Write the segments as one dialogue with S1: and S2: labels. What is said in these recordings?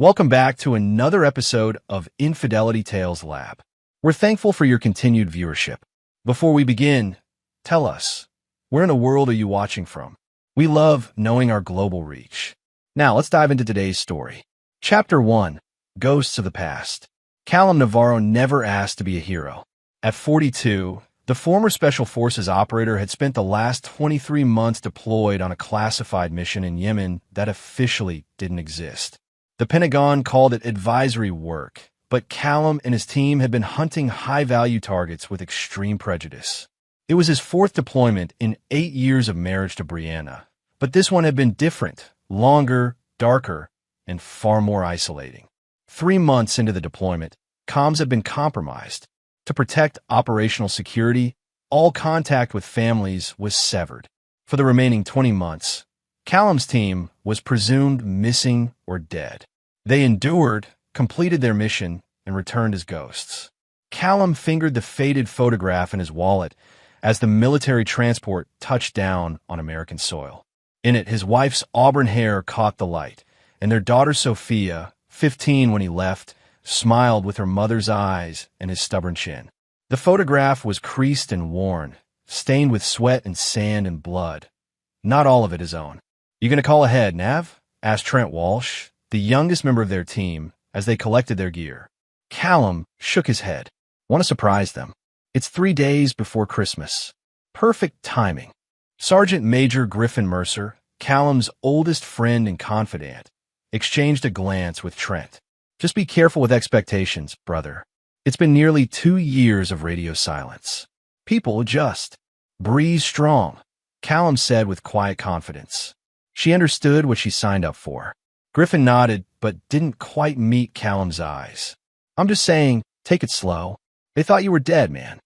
S1: Welcome back to another episode of Infidelity Tales Lab. We're thankful for your continued viewership. Before we begin, tell us, where in the world are you watching from? We love knowing our global reach. Now, let's dive into today's story. Chapter 1, Ghosts of the Past. Callum Navarro never asked to be a hero. At 42, the former Special Forces operator had spent the last 23 months deployed on a classified mission in Yemen that officially didn't exist. The Pentagon called it advisory work, but Callum and his team had been hunting high-value targets with extreme prejudice. It was his fourth deployment in 8 years of marriage to Brianna, but this one had been different, longer, darker, and far more isolating. 3 months into the deployment, comms had been compromised. To protect operational security, all contact with families was severed. For the remaining 20 months, Callum's team was presumed missing or dead. They endured, completed their mission, and returned as ghosts. Callum fingered the faded photograph in his wallet as the military transport touched down on American soil. In it, his wife's auburn hair caught the light, and their daughter Sophia, 15 when he left, smiled with her mother's eyes and his stubborn chin. The photograph was creased and worn, stained with sweat and sand and blood. Not all of it his own. "You gonna call ahead, Nav?" asked Trent Walsh, the youngest member of their team, as they collected their gear. Callum shook his head. "Want to surprise them. It's 3 days before Christmas. Perfect timing." Sergeant Major Griffin Mercer, Callum's oldest friend and confidant, exchanged a glance with Trent. "Just be careful with expectations, brother. It's been nearly 2 years of radio silence. People adjust. Breathe strong," Callum said with quiet confidence. She understood what she signed up for. Griffin nodded, but didn't quite meet Callum's eyes. "I'm just saying, take it slow. They thought you were dead, man."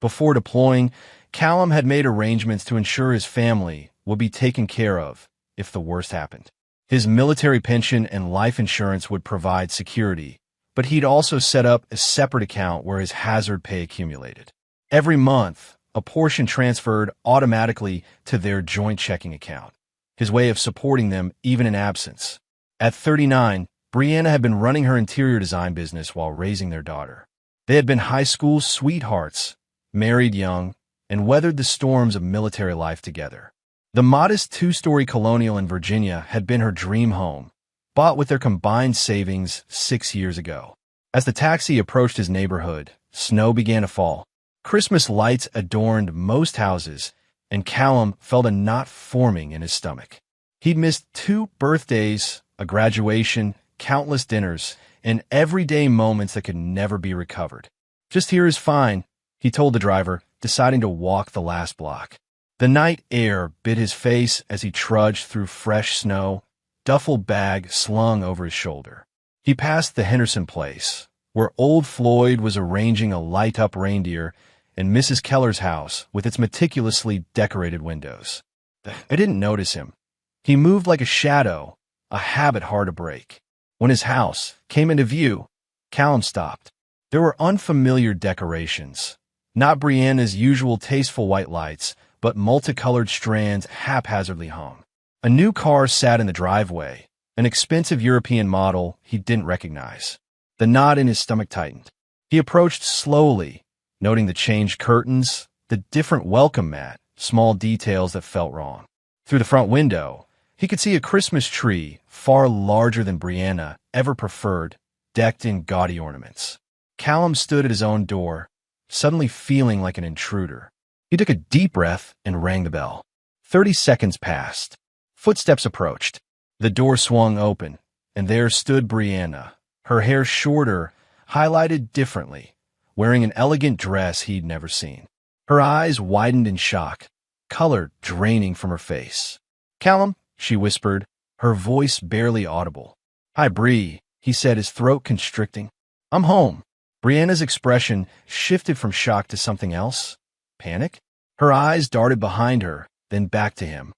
S1: Before deploying, Callum had made arrangements to ensure his family would be taken care of if the worst happened. His military pension and life insurance would provide security, but he'd also set up a separate account where his hazard pay accumulated. Every month, a portion transferred automatically to their joint checking account, his way of supporting them even in absence. At 39, Brianna had been running her interior design business while raising their daughter. They had been high school sweethearts, married young, and weathered the storms of military life together. The modest 2-story colonial in Virginia had been her dream home, bought with their combined savings 6 years ago. As the taxi approached his neighborhood, snow began to fall. Christmas lights adorned most houses, and Callum felt a knot forming in his stomach. He'd missed 2 birthdays, a graduation, countless dinners, and everyday moments that could never be recovered. "Just here is fine," he told the driver, deciding to walk the last block. The night air bit his face as he trudged through fresh snow, duffel bag slung over his shoulder. He passed the Henderson place, where old Floyd was arranging a light-up reindeer, and Mrs. Keller's house with its meticulously decorated windows. I didn't notice him. He moved like a shadow, a habit hard to break. When his house came into view, Callum stopped. There were unfamiliar decorations, not Brianna's usual tasteful white lights, but multicolored strands haphazardly hung. A new car sat in the driveway, an expensive European model he didn't recognize. The knot in his stomach tightened. He approached slowly, noting the changed curtains, the different welcome mat, small details that felt wrong. Through the front window, he could see a Christmas tree far larger than Brianna ever preferred, decked in gaudy ornaments. Callum stood at his own door, suddenly feeling like an intruder. He took a deep breath and rang the bell. 30 seconds passed. Footsteps approached. The door swung open, and there stood Brianna, her hair shorter, highlighted differently, wearing an elegant dress he'd never seen. Her eyes widened in shock, color draining from her face. "Callum," she whispered, her voice barely audible. "Hi, Bree," he said, his throat constricting. "I'm home." Brianna's expression shifted from shock to something else. Panic? Her eyes darted behind her, then back to him.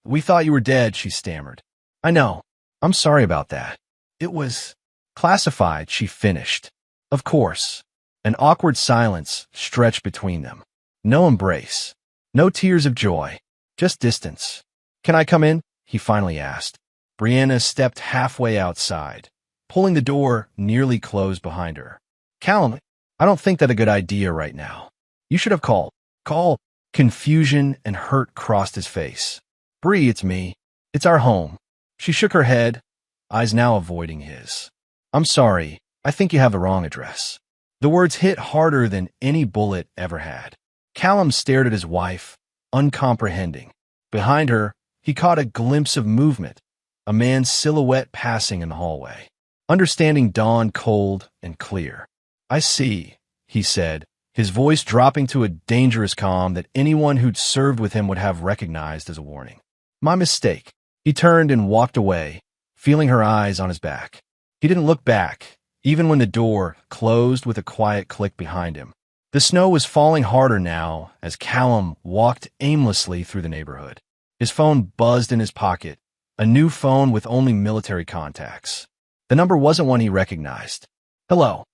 S1: We thought you were dead," she stammered. "I know. I'm sorry about that. It was classified," she finished. "Of course." An awkward silence stretched between them. No embrace. No tears of joy. Just distance. "Can I come in?" he finally asked. Brianna stepped halfway outside, pulling the door nearly closed behind her. Callum, I don't think that's a good idea right now. You should have called. Call. Confusion and hurt crossed his face. Bree, it's me. It's our home. She shook her head, eyes now avoiding his. I'm sorry. I think you have the wrong address. The words hit harder than any bullet ever had. Callum stared at his wife, uncomprehending. Behind her, he caught a glimpse of movement, a man's silhouette passing in the hallway. Understanding dawned cold and clear. I see, he said, his voice dropping to a dangerous calm that anyone who'd served with him would have recognized as a warning. My mistake. He turned and walked away, feeling her eyes on his back. He didn't look back, even when the door closed with a quiet click behind him. The snow was falling harder now as Callum walked aimlessly through the neighborhood. His phone buzzed in his pocket, a new phone with only military contacts. The number wasn't one he recognized. Hello.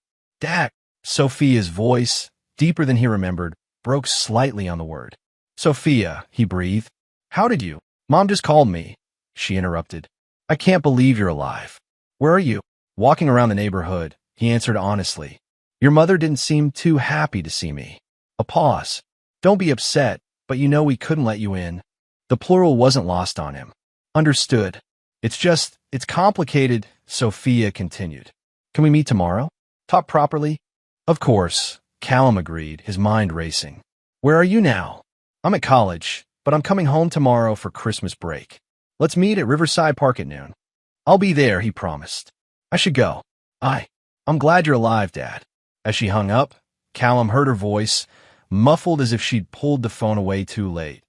S1: Dad. Sophia's voice, deeper than he remembered, broke slightly on the word. Sophia, he breathed. How did you? Mom just called me, she interrupted. I can't believe you're alive. Where are you? Walking around the neighborhood, he answered honestly. Your mother didn't seem too happy to see me. A pause. Don't be upset, but you know we couldn't let you in. The plural wasn't lost on him. Understood. It's complicated, Sophia continued. Can we meet tomorrow? Talk properly? Of course, Callum agreed, his mind racing. Where are you now? I'm at college, but I'm coming home tomorrow for Christmas break. Let's meet at Riverside Park at noon. I'll be there, he promised. I should go. I'm glad you're alive, Dad. As she hung up, Callum heard her voice, muffled as if she'd pulled the phone away too late.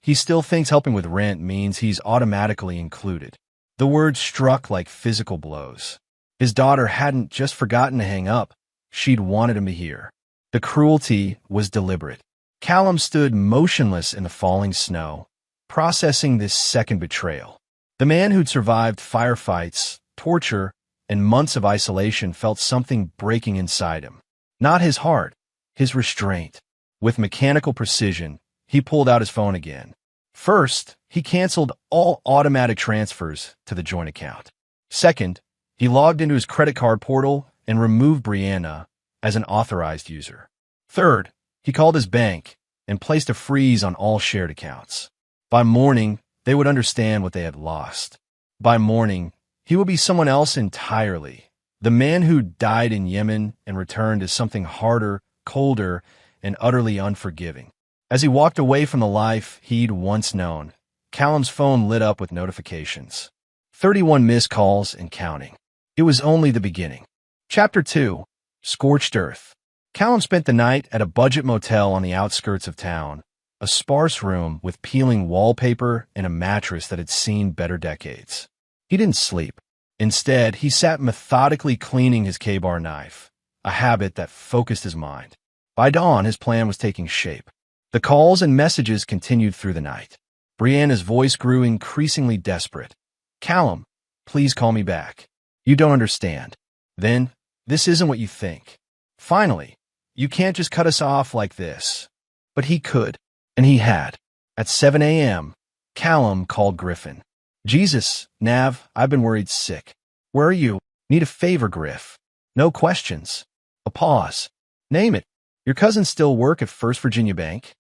S1: He still thinks helping with rent means he's automatically included. The words struck like physical blows. His daughter hadn't just forgotten to hang up. She'd wanted him to hear. The cruelty was deliberate. Callum stood motionless in the falling snow, processing this second betrayal. The man who'd survived firefights, torture, and months of isolation felt something breaking inside him. Not his heart, his restraint. With mechanical precision, he pulled out his phone again. First, he canceled all automatic transfers to the joint account. Second, he logged into his credit card portal and removed Brianna as an authorized user. Third, he called his bank and placed a freeze on all shared accounts. By morning, they would understand what they had lost. By morning, he would be someone else entirely. The man who died in Yemen and returned as something harder, colder, and utterly unforgiving. As he walked away from the life he'd once known, Callum's phone lit up with notifications. 31 missed calls and counting. It was only the beginning. Chapter 2. Scorched Earth. Callum spent the night at a budget motel on the outskirts of town, a sparse room with peeling wallpaper and a mattress that had seen better decades. He didn't sleep. Instead, he sat methodically cleaning his K-bar knife, a habit that focused his mind. By dawn, his plan was taking shape. The calls and messages continued through the night. Brianna's voice grew increasingly desperate. Callum, please call me back. You don't understand. Then, this isn't what you think. Finally, you can't just cut us off like this. But he could, and he had. At 7 a.m., Callum called Griffin. Jesus, Nav, I've been worried sick. Where are you? Need a favor, Griff. No questions. A pause. Name it. Your cousins still work at First Virginia Bank?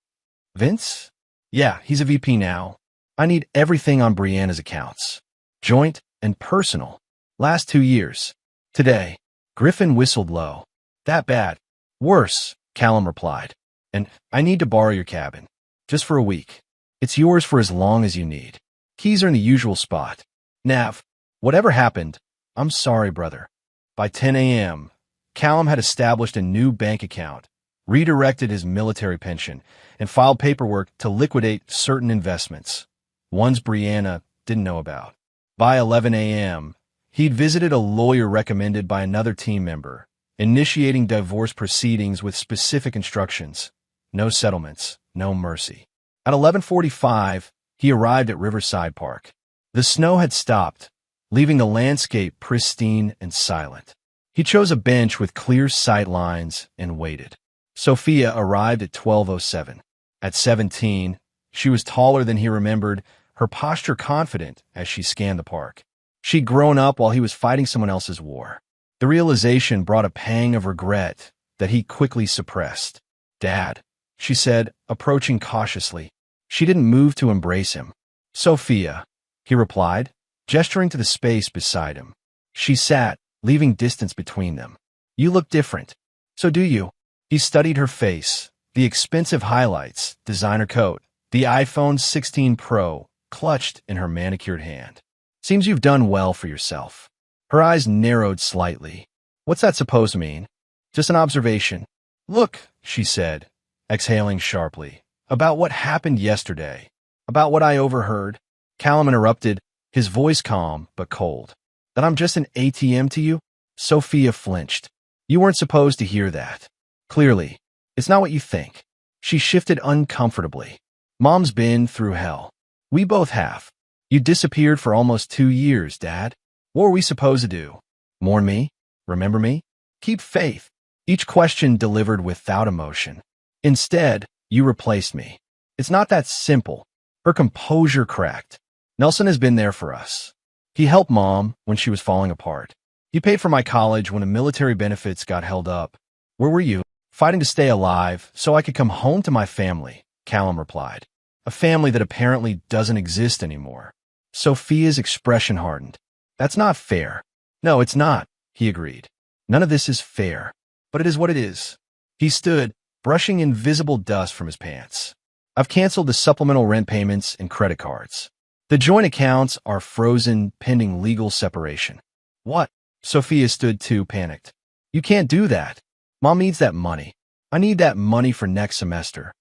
S1: Vince? Yeah, he's a VP now. I need everything on Brianna's accounts. Joint and personal. Last 2 years. Today. Griffin whistled low. That bad. Worse, Callum replied. And I need to borrow your cabin. Just for a week. It's yours for as long as you need. Keys are in the usual spot. Nav, whatever happened, I'm sorry, brother. By 10 a.m., Callum had established a new bank account, redirected his military pension, and filed paperwork to liquidate certain investments, ones Brianna didn't know about. By 11 a.m., he'd visited a lawyer recommended by another team member, initiating divorce proceedings with specific instructions. No settlements, no mercy. At 11:45, he arrived at Riverside Park. The snow had stopped, leaving the landscape pristine and silent. He chose a bench with clear sight lines and waited. Sophia arrived at 12:07. At 17, she was taller than he remembered, her posture confident as she scanned the park. She'd grown up while he was fighting someone else's war. The realization brought a pang of regret that he quickly suppressed. "Dad," she said, approaching cautiously. She didn't move to embrace him. "Sophia," he replied, gesturing to the space beside him. She sat, leaving distance between them. "You look different." "So do you." He studied her face, the expensive highlights, designer coat, the iPhone 16 Pro clutched in her manicured hand. "Seems you've done well for yourself." Her eyes narrowed slightly. "What's that supposed to mean?" "Just an observation." "Look," she said, exhaling sharply. "About what happened yesterday. About what I overheard." Callum interrupted, his voice calm but cold. "That I'm just an ATM to you?" Sophia flinched. "You weren't supposed to hear that." "Clearly. It's not what you think." She shifted uncomfortably. "Mom's been through hell. We both have. You disappeared for almost 2 years, Dad. What were we supposed to do? Mourn me? Remember me? Keep faith?" Each question delivered without emotion. "Instead, you replaced me." "It's not that simple." Her composure cracked. "Nelson has been there for us. He helped Mom when she was falling apart. He paid for my college when the military benefits got held up. Where were you?" "Fighting to stay alive so I could come home to my family," Callum replied. "A family that apparently doesn't exist anymore." Sophia's expression hardened. "That's not fair." "No, it's not," he agreed. "None of this is fair. But it is what it is." He stood, brushing invisible dust from his pants. "I've canceled the supplemental rent payments and credit cards. The joint accounts are frozen pending legal separation." "What?" Sophia stood too, panicked. "You can't do that. Mom needs that money. I need that money for next semester."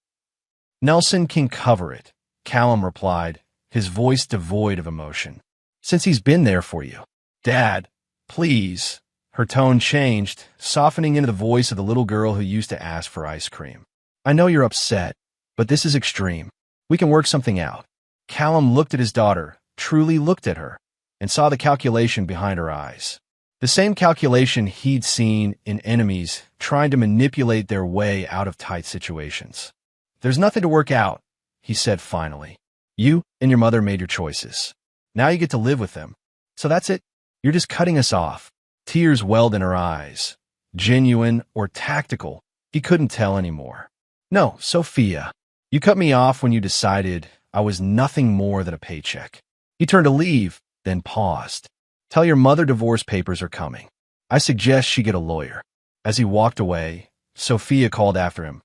S1: "Nelson can cover it," Callum replied, his voice devoid of emotion. "Since he's been there for you." "Dad, please." Her tone changed, softening into the voice of the little girl who used to ask for ice cream. "I know you're upset, but this is extreme. We can work something out." Callum looked at his daughter, truly looked at her, and saw the calculation behind her eyes. The same calculation he'd seen in enemies trying to manipulate their way out of tight situations. "There's nothing to work out," he said finally. "You and your mother made your choices. Now you get to live with them. So that's it. You're just cutting us off." Tears welled in her eyes. Genuine or tactical, he couldn't tell anymore. "No, Sophia. You cut me off when you decided I was nothing more than a paycheck." He turned to leave, then paused. "Tell your mother divorce papers are coming. I suggest she get a lawyer." As he walked away, Sophia called after him.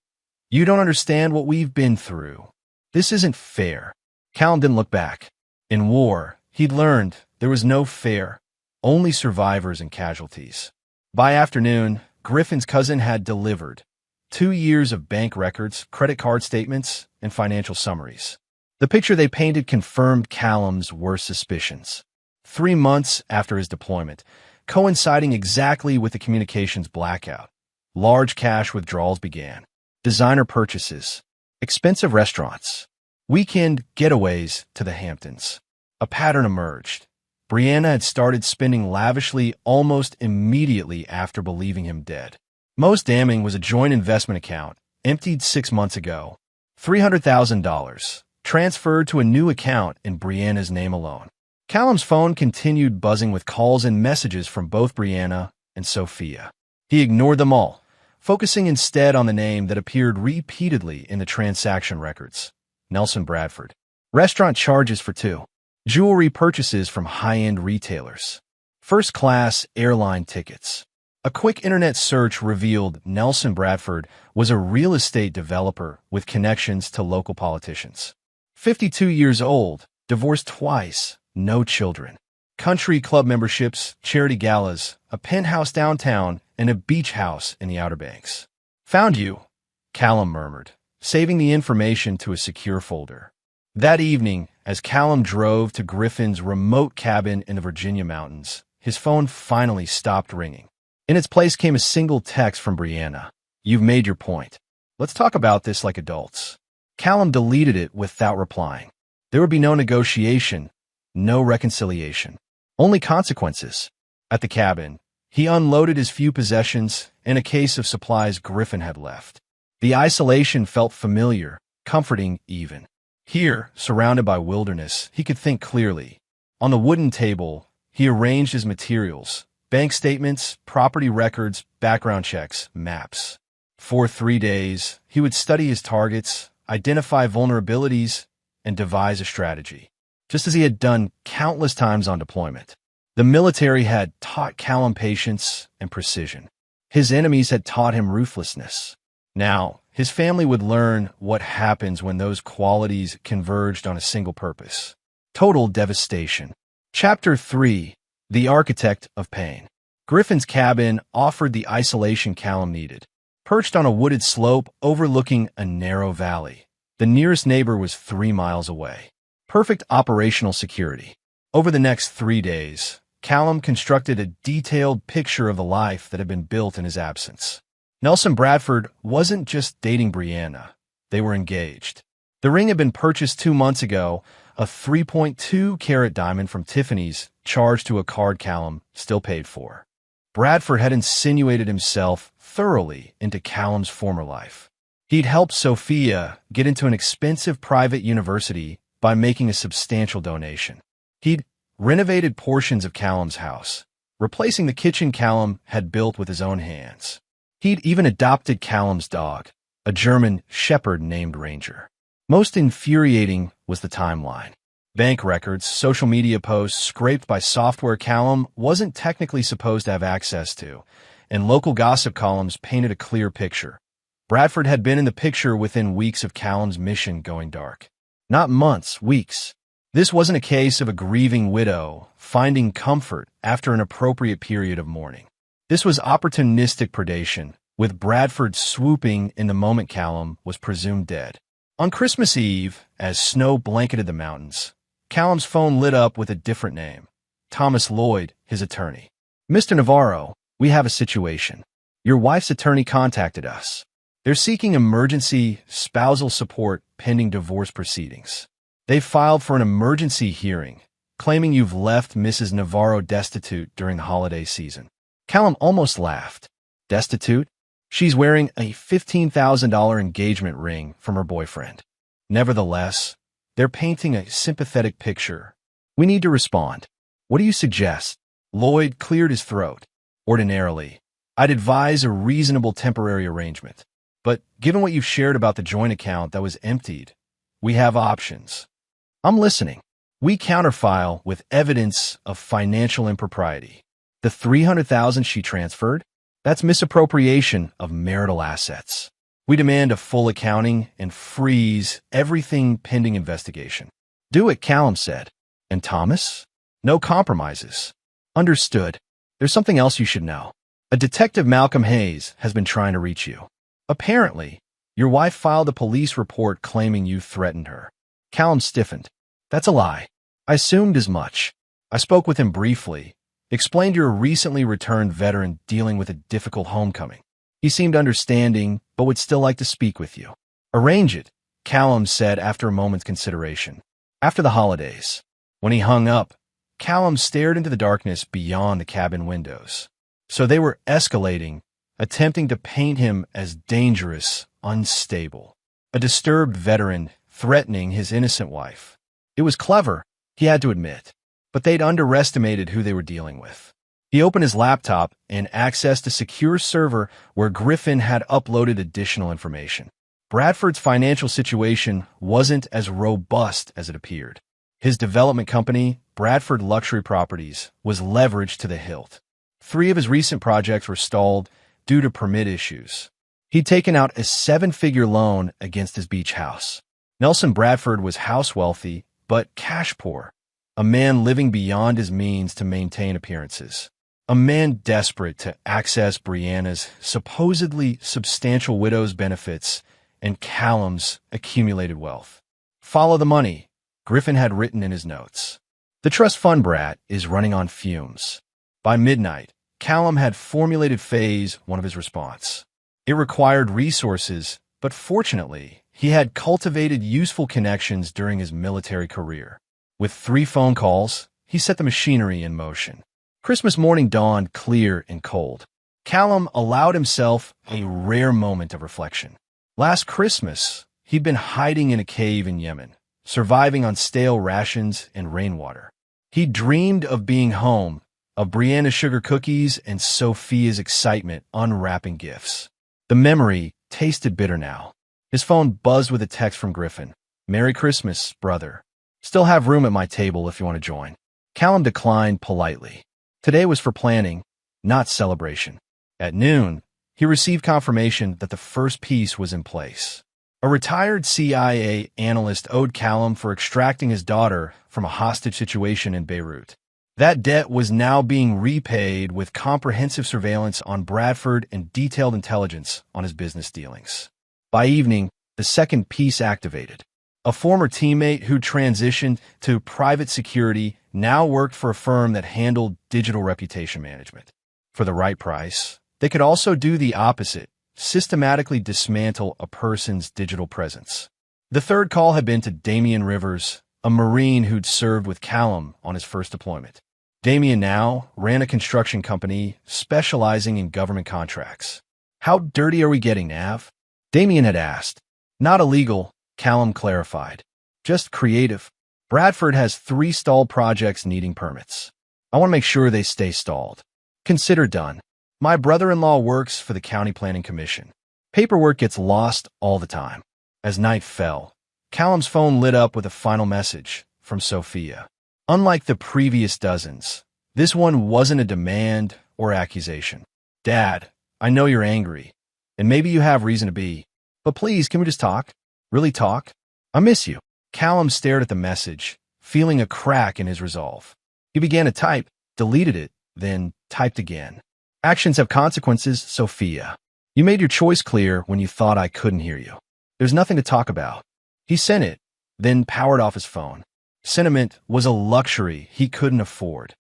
S1: "You don't understand what we've been through. This isn't fair." Callum didn't look back. In war, he'd learned there was no fair, only survivors and casualties. By afternoon, Griffin's cousin had delivered 2 years of bank records, credit card statements, and financial summaries. The picture they painted confirmed Callum's worst suspicions. 3 months after his deployment, coinciding exactly with the communications blackout, large cash withdrawals began. Designer purchases, expensive restaurants, weekend getaways to the Hamptons. A pattern emerged. Brianna had started spending lavishly almost immediately after believing him dead. Most damning was a joint investment account, emptied 6 months ago. $300,000, transferred to a new account in Brianna's name alone. Callum's phone continued buzzing with calls and messages from both Brianna and Sophia. He ignored them all, focusing instead on the name that appeared repeatedly in the transaction records: Nelson Bradford. Restaurant charges for 2. Jewelry purchases from high-end retailers. First-class airline tickets. A quick internet search revealed Nelson Bradford was a real estate developer with connections to local politicians. 52 years old, divorced twice, no children. Country club memberships, charity galas, a penthouse downtown, and a beach house in the Outer Banks. "Found you," Callum murmured, saving the information to a secure folder. That evening, as Callum drove to Griffin's remote cabin in the Virginia mountains, his phone finally stopped ringing. In its place came a single text from Brianna. "You've made your point. Let's talk about this like adults." Callum deleted it without replying. There would be no negotiation, no reconciliation, only consequences. At the cabin, he unloaded his few possessions and a case of supplies Griffin had left. The isolation felt familiar, comforting even. Here, surrounded by wilderness, he could think clearly. On the wooden table, He arranged his materials: bank statements, property records, background checks, maps. For 3 days, he would study his targets, identify vulnerabilities, and devise a strategy, just as he had done countless times on deployment. The military had taught Callum patience and precision. His enemies had taught him ruthlessness. Now, his family would learn what happens when those qualities converged on a single purpose: total devastation. Chapter 3: The Architect of Pain. Griffin's cabin offered the isolation Callum needed. Perched on a wooded slope overlooking a narrow valley, the nearest neighbor was 3 miles away. Perfect operational security. Over the next 3 days, Callum constructed a detailed picture of the life that had been built in his absence. Nelson Bradford wasn't just dating Brianna. They were engaged. The ring had been purchased 2 months ago, a 3.2-carat diamond from Tiffany's, charged to a card Callum still paid for. Bradford had insinuated himself thoroughly into Callum's former life. He'd helped Sophia get into an expensive private university by making a substantial donation. He'd renovated portions of Callum's house, replacing the kitchen Callum had built with his own hands. He'd even adopted Callum's dog, a German shepherd named Ranger. Most infuriating was the timeline. Bank records, social media posts scraped by software Callum wasn't technically supposed to have access to, and local gossip columns painted a clear picture. Bradford had been in the picture within weeks of Callum's mission going dark. Not months, weeks. This wasn't a case of a grieving widow finding comfort after an appropriate period of mourning. This was opportunistic predation, with Bradford swooping in the moment Callum was presumed dead. On Christmas Eve, as snow blanketed the mountains, Callum's phone lit up with a different name: Thomas Lloyd, his attorney. "Mr. Navarro, we have a situation. Your wife's attorney contacted us. They're seeking emergency spousal support pending divorce proceedings. They filed for an emergency hearing, claiming you've left Mrs. Navarro destitute during the holiday season." Callum almost laughed. Destitute? She's wearing a $15,000 engagement ring from her boyfriend. Nevertheless, they're painting a sympathetic picture. "We need to respond. What do you suggest?" Lloyd cleared his throat. "Ordinarily, I'd advise a reasonable temporary arrangement. But given what you've shared about the joint account that was emptied, we have options." "I'm listening." "We counterfile with evidence of financial impropriety. The $300,000 she transferred? That's misappropriation of marital assets. We demand a full accounting and freeze everything pending investigation." "Do it," Callum said. "And Thomas?" "No compromises." "Understood. There's something else you should know. A detective, Malcolm Hayes, has been trying to reach you. Apparently, your wife filed a police report claiming you threatened her." Callum stiffened. "That's a lie. I assumed as much. I spoke with him briefly, explained you're a recently returned veteran dealing with a difficult homecoming. He seemed understanding, but would still like to speak with you." "Arrange it," Callum said after a moment's consideration. "After the holidays." When he hung up, Callum stared into the darkness beyond the cabin windows. So they were escalating, attempting to paint him as dangerous, unstable, a disturbed veteran threatening his innocent wife. It was clever, he had to admit, but they'd underestimated who they were dealing with. He opened his laptop and accessed a secure server where Griffin had uploaded additional information. Bradford's financial situation wasn't as robust as it appeared. His development company, Bradford Luxury Properties, was leveraged to the hilt. 3 of his recent projects were stalled due to permit issues. He'd taken out a 7-figure loan against his beach house. Nelson Bradford was house wealthy, but cash poor. A man living beyond his means to maintain appearances. A man desperate to access Brianna's supposedly substantial widow's benefits and Callum's accumulated wealth. "Follow the money," Griffin had written in his notes. "The trust fund brat is running on fumes." By midnight, Callum had formulated phase 1 of his response. It required resources, but fortunately, he had cultivated useful connections during his military career. With 3 phone calls, he set the machinery in motion. Christmas morning dawned clear and cold. Callum allowed himself a rare moment of reflection. Last Christmas, he'd been hiding in a cave in Yemen, surviving on stale rations and rainwater. He dreamed of being home, of Brianna's sugar cookies and Sophia's excitement unwrapping gifts. The memory tasted bitter now. His phone buzzed with a text from Griffin. "Merry Christmas, brother. Still have room at my table if you want to join." Callum declined politely. Today was for planning, not celebration. At noon, he received confirmation that the first piece was in place. A retired CIA analyst owed Callum for extracting his daughter from a hostage situation in Beirut. That debt was now being repaid with comprehensive surveillance on Bradford and detailed intelligence on his business dealings. By evening, the second piece activated. A former teammate who transitioned to private security now worked for a firm that handled digital reputation management. For the right price, they could also do the opposite, systematically dismantle a person's digital presence. The third call had been to Damian Rivers, a Marine who'd served with Callum on his first deployment. Damian now ran a construction company specializing in government contracts. "How dirty are we getting, Nav?" Damian had asked. "Not illegal," Callum clarified. "Just creative. Bradford has 3 stalled projects needing permits. I want to make sure they stay stalled. Consider done. My brother-in-law works for the County Planning Commission. Paperwork gets lost all the time." As night fell, Callum's phone lit up with a final message from Sophia. Unlike the previous dozens, this one wasn't a demand or accusation. "Dad, I know you're angry, and maybe you have reason to be, but please, can we just talk? Really talk? I miss you." Callum stared at the message, feeling a crack in his resolve. He began to type, deleted it, then typed again. "Actions have consequences, Sophia. You made your choice clear when you thought I couldn't hear you. There's nothing to talk about." He sent it, then powered off his phone. Sentiment was a luxury he couldn't afford.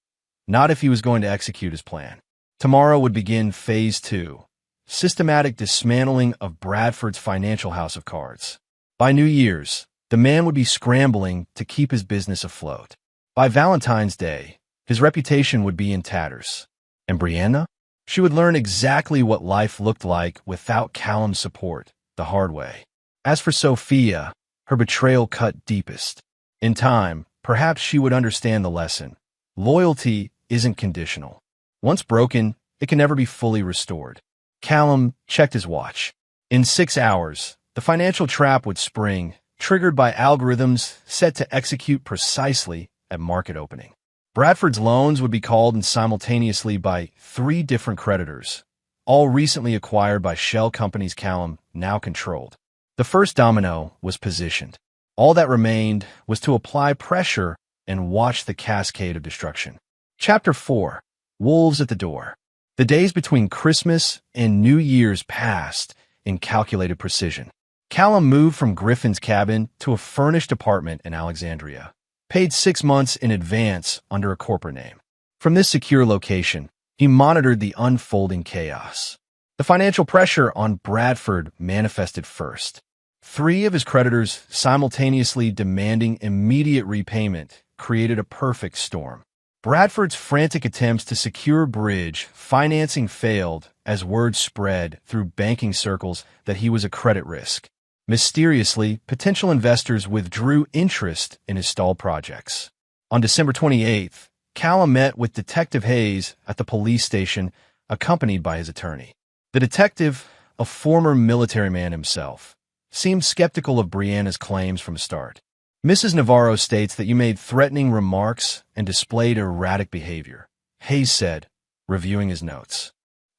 S1: Not if he was going to execute his plan. Tomorrow would begin Phase 2, systematic dismantling of Bradford's financial house of cards. By New Year's, the man would be scrambling to keep his business afloat. By Valentine's Day, his reputation would be in tatters. And Brianna? She would learn exactly what life looked like without Callum's support, the hard way. As for Sophia, her betrayal cut deepest. In time, perhaps she would understand the lesson. Loyalty isn't conditional. Once broken, it can never be fully restored. Callum checked his watch. In 6 hours, the financial trap would spring, triggered by algorithms set to execute precisely at market opening. Bradford's loans would be called in simultaneously by 3 different creditors, all recently acquired by shell companies Callum now controlled. The first domino was positioned. All that remained was to apply pressure and watch the cascade of destruction. Chapter 4. Wolves at the Door. The days between Christmas and New Year's passed in calculated precision. Callum moved from Griffin's cabin to a furnished apartment in Alexandria, paid 6 months in advance under a corporate name. From this secure location, he monitored the unfolding chaos. The financial pressure on Bradford manifested first. 3 of his creditors simultaneously demanding immediate repayment created a perfect storm. Bradford's frantic attempts to secure bridge financing failed as word spread through banking circles that he was a credit risk. Mysteriously, potential investors withdrew interest in his stalled projects. On December 28th, Callum met with Detective Hayes at the police station, accompanied by his attorney. The detective, a former military man himself, seemed skeptical of Brianna's claims from the start. "Mrs. Navarro states that you made threatening remarks and displayed erratic behavior," Hayes said, reviewing his notes.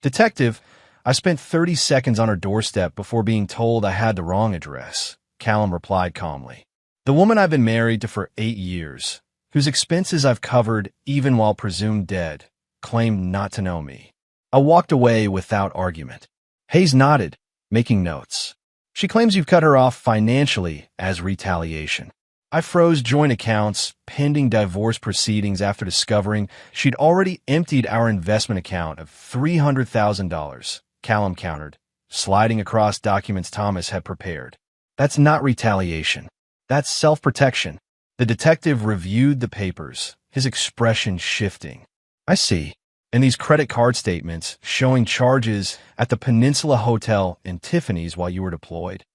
S1: "Detective, I spent 30 seconds on her doorstep before being told I had the wrong address," Callum replied calmly. "The woman I've been married to for 8 years, whose expenses I've covered even while presumed dead, claimed not to know me. I walked away without argument." Hayes nodded, making notes. "She claims you've cut her off financially as retaliation. I froze joint accounts pending divorce proceedings after discovering she'd already emptied our investment account of $300,000, Callum countered, sliding across documents Thomas had prepared. "That's not retaliation. That's self-protection." The detective reviewed the papers, his expression shifting. "I see. And these credit card statements showing charges at the Peninsula Hotel in Tiffany's while you were deployed."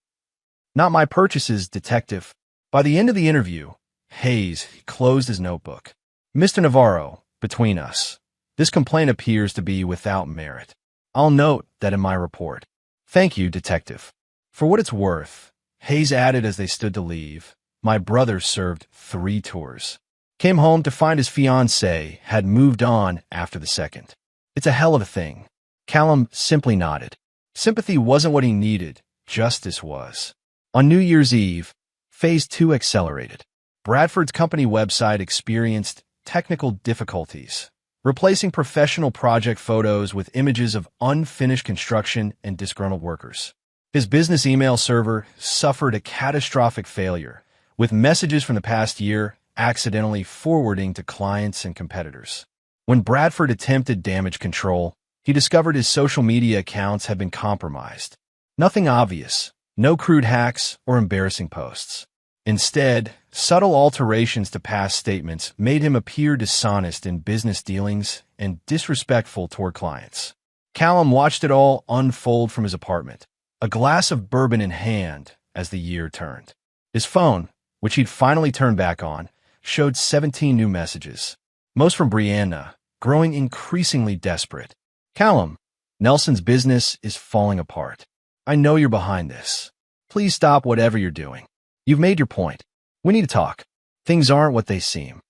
S1: "Not my purchases, detective." By the end of the interview, Hayes closed his notebook. Mr. Navarro, between us, this complaint appears to be without merit. I'll note that in my report. Thank you, Detective. For what it's worth, Hayes added as they stood to leave, my brother served 3 tours. Came home to find his fiancée had moved on after the second. It's a hell of a thing. Callum simply nodded. Sympathy wasn't what he needed, justice was. On New Year's Eve, Phase 2 accelerated. Bradford's company website experienced technical difficulties, replacing professional project photos with images of unfinished construction and disgruntled workers. His business email server suffered a catastrophic failure, with messages from the past year accidentally forwarding to clients and competitors. When Bradford attempted damage control, he discovered his social media accounts had been compromised. Nothing obvious, no crude hacks or embarrassing posts. Instead, subtle alterations to past statements made him appear dishonest in business dealings and disrespectful toward clients. Callum watched it all unfold from his apartment, a glass of bourbon in hand as the year turned. His phone, which he'd finally turned back on, showed 17 new messages, most from Brianna, growing increasingly desperate. Callum, Nelson's business is falling apart. I know you're behind this. Please stop whatever you're doing. You've made your point. We need to talk. Things aren't what they seem.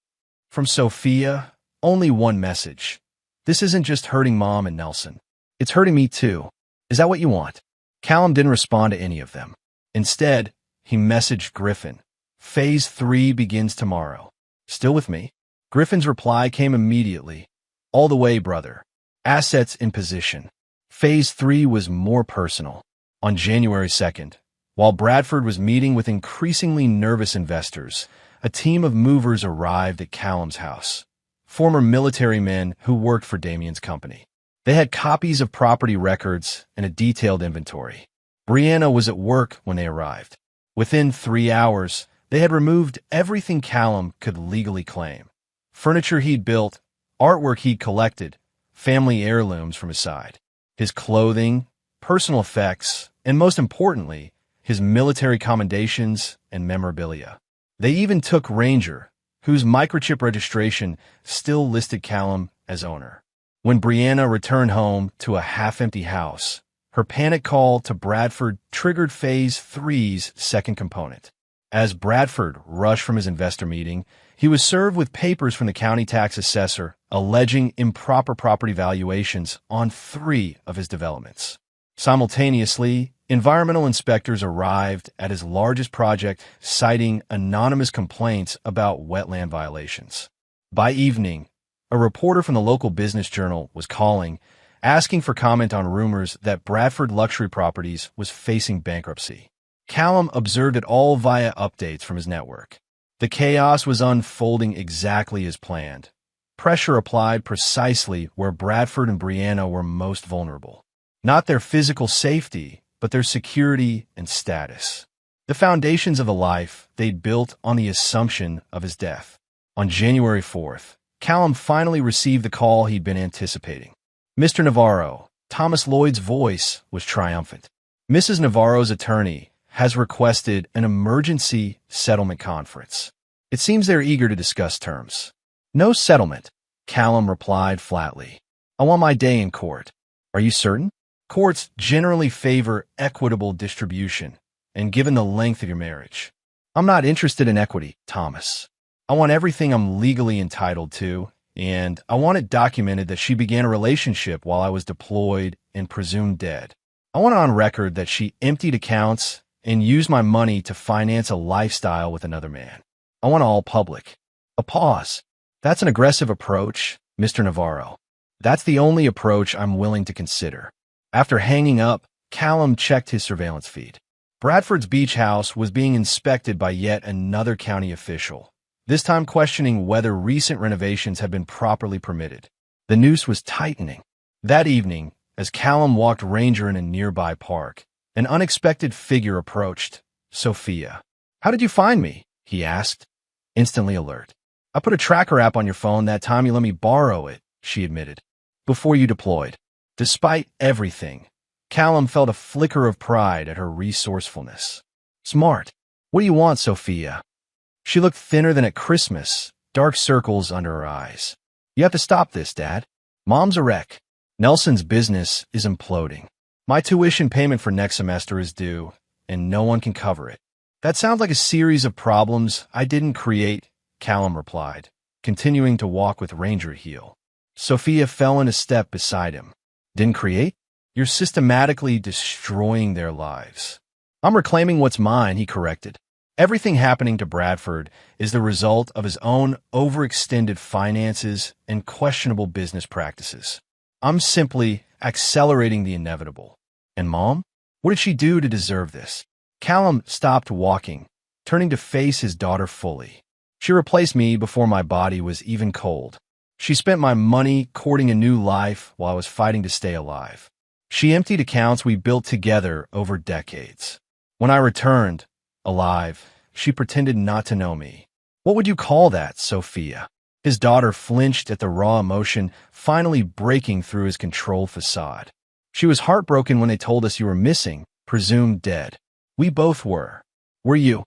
S1: From Sophia, only one message. This isn't just hurting Mom and Nelson. It's hurting me too. Is that what you want? Callum didn't respond to any of them. Instead, he messaged Griffin. Phase 3 begins tomorrow. Still with me? Griffin's reply came immediately. All the way, brother. Assets in position. Phase 3 was more personal. On January 2nd, while Bradford was meeting with increasingly nervous investors, a team of movers arrived at Callum's house. Former military men who worked for Damien's company. They had copies of property records and a detailed inventory. Brianna was at work when they arrived. Within 3 hours, they had removed everything Callum could legally claim. Furniture he'd built, artwork he'd collected, family heirlooms from his side. His clothing, personal effects, and most importantly, his military commendations and memorabilia. They even took Ranger, whose microchip registration still listed Callum as owner. When Brianna returned home to a half-empty house, her panic call to Bradford triggered Phase 3's second component. As Bradford rushed from his investor meeting, he was served with papers from the county tax assessor alleging improper property valuations on 3 of his developments. Simultaneously, environmental inspectors arrived at his largest project citing anonymous complaints about wetland violations. By evening, a reporter from the local business journal was calling, asking for comment on rumors that Bradford Luxury Properties was facing bankruptcy. Callum observed it all via updates from his network. The chaos was unfolding exactly as planned. Pressure applied precisely where Bradford and Brianna were most vulnerable. Not their physical safety, but their security and status. The foundations of a life they'd built on the assumption of his death. On January 4th, Callum finally received the call he'd been anticipating. Mr. Navarro, Thomas Lloyd's voice was triumphant. Mrs. Navarro's attorney has requested an emergency settlement conference. It seems they're eager to discuss terms. No settlement, Callum replied flatly. I want my day in court. Are you certain? Courts generally favor equitable distribution, and given the length of your marriage. I'm not interested in equity, Thomas. I want everything I'm legally entitled to, and I want it documented that she began a relationship while I was deployed and presumed dead. I want it on record that she emptied accounts and used my money to finance a lifestyle with another man. I want it all public. A pause. That's an aggressive approach, Mr. Navarro. That's the only approach I'm willing to consider. After hanging up, Callum checked his surveillance feed. Bradford's beach house was being inspected by yet another county official, this time questioning whether recent renovations had been properly permitted. The noose was tightening. That evening, as Callum walked Ranger in a nearby park, an unexpected figure approached. Sophia. How did you find me? He asked, instantly alert. I put a tracker app on your phone that time you let me borrow it, she admitted, before you deployed. Despite everything, Callum felt a flicker of pride at her resourcefulness. Smart. What do you want, Sophia? She looked thinner than at Christmas, dark circles under her eyes. You have to stop this, Dad. Mom's a wreck. Nelson's business is imploding. My tuition payment for next semester is due, and no one can cover it. That sounds like a series of problems I didn't create, Callum replied, continuing to walk with Ranger heel. Sophia fell in a step beside him. Didn't create? You're systematically destroying their lives. I'm reclaiming what's mine, he corrected. Everything happening to Bradford is the result of his own overextended finances and questionable business practices. I'm simply accelerating the inevitable. And Mom? What did she do to deserve this? Callum stopped walking, turning to face his daughter fully. She replaced me before my body was even cold. She spent my money courting a new life while I was fighting to stay alive. She emptied accounts we built together over decades. When I returned, alive, she pretended not to know me. What would you call that, Sophia? His daughter flinched at the raw emotion finally breaking through his controlled facade. She was heartbroken when they told us you were missing, presumed dead. We both were. Were you?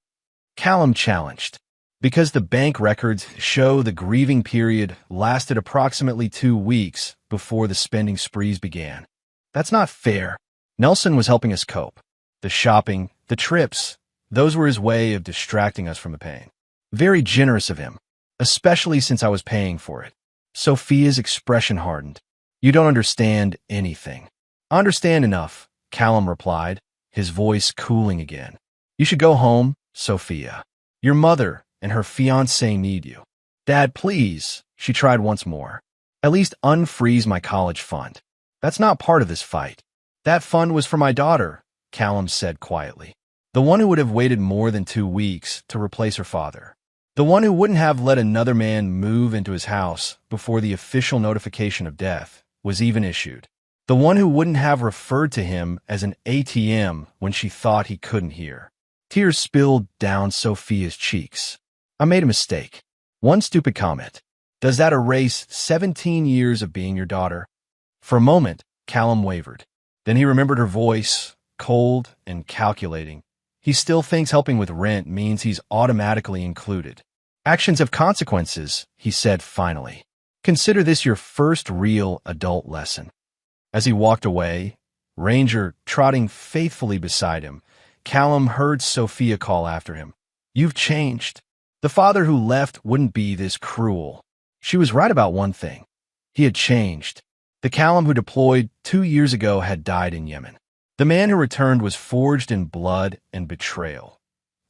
S1: Callum challenged. Because the bank records show the grieving period lasted approximately 2 weeks before the spending sprees began. That's not fair. Nelson was helping us cope. The shopping, the trips, those were his way of distracting us from the pain. Very generous of him, especially since I was paying for it. Sophia's expression hardened. You don't understand anything. I understand enough, Callum replied, his voice cooling again. You should go home, Sophia. Your mother and her fiancé need you. Dad, please, she tried once more. At least unfreeze my college fund. That's not part of this fight. That fund was for my daughter, Callum said quietly. The one who would have waited more than 2 weeks to replace her father. The one who wouldn't have let another man move into his house before the official notification of death was even issued. The one who wouldn't have referred to him as an ATM when she thought he couldn't hear. Tears spilled down Sophia's cheeks. I made a mistake. One stupid comment. Does that erase 17 years of being your daughter? For a moment, Callum wavered. Then he remembered her voice, cold and calculating. He still thinks helping with rent means he's automatically included. Actions have consequences, he said finally. Consider this your first real adult lesson. As he walked away, Ranger trotting faithfully beside him, Callum heard Sophia call after him. You've changed. The father who left wouldn't be this cruel. She was right about one thing. He had changed. The Callum who deployed 2 years ago had died in Yemen. The man who returned was forged in blood and betrayal.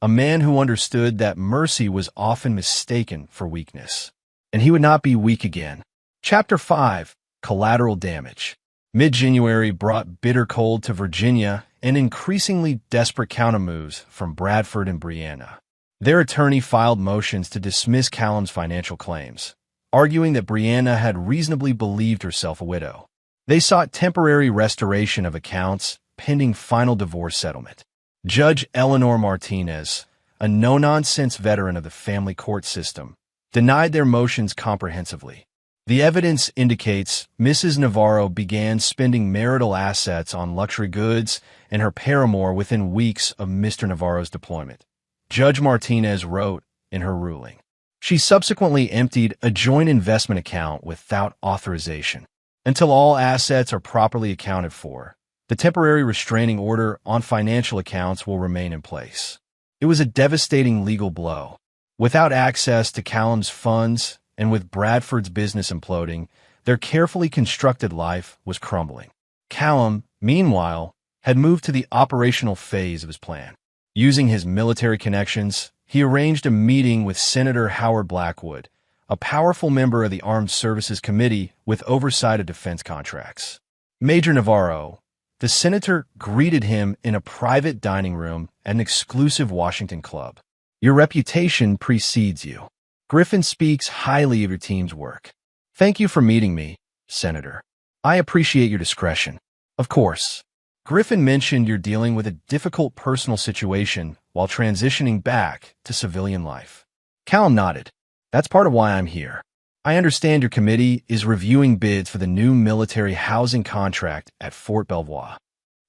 S1: A man who understood that mercy was often mistaken for weakness. And he would not be weak again. Chapter 5, Collateral Damage. Mid-January brought bitter cold to Virginia and increasingly desperate countermoves from Bradford and Brianna. Their attorney filed motions to dismiss Callum's financial claims, arguing that Brianna had reasonably believed herself a widow. They sought temporary restoration of accounts pending final divorce settlement. Judge Eleanor Martinez, a no-nonsense veteran of the family court system, denied their motions comprehensively. The evidence indicates Mrs. Navarro began spending marital assets on luxury goods and her paramour within weeks of Mr. Navarro's deployment. Judge Martinez wrote in her ruling. She subsequently emptied a joint investment account without authorization. Until all assets are properly accounted for, the temporary restraining order on financial accounts will remain in place. It was a devastating legal blow. Without access to Callum's funds and with Bradford's business imploding, their carefully constructed life was crumbling. Callum, meanwhile, had moved to the operational phase of his plan. Using his military connections, he arranged a meeting with Senator Howard Blackwood, a powerful member of the Armed Services Committee with oversight of defense contracts. Major Navarro, the senator, greeted him in a private dining room at an exclusive Washington club. Your reputation precedes you. Griffin speaks highly of your team's work. Thank you for meeting me, Senator. I appreciate your discretion. Of course. Griffin mentioned you're dealing with a difficult personal situation while transitioning back to civilian life. Callum nodded. That's part of why I'm here. I understand your committee is reviewing bids for the new military housing contract at Fort Belvoir.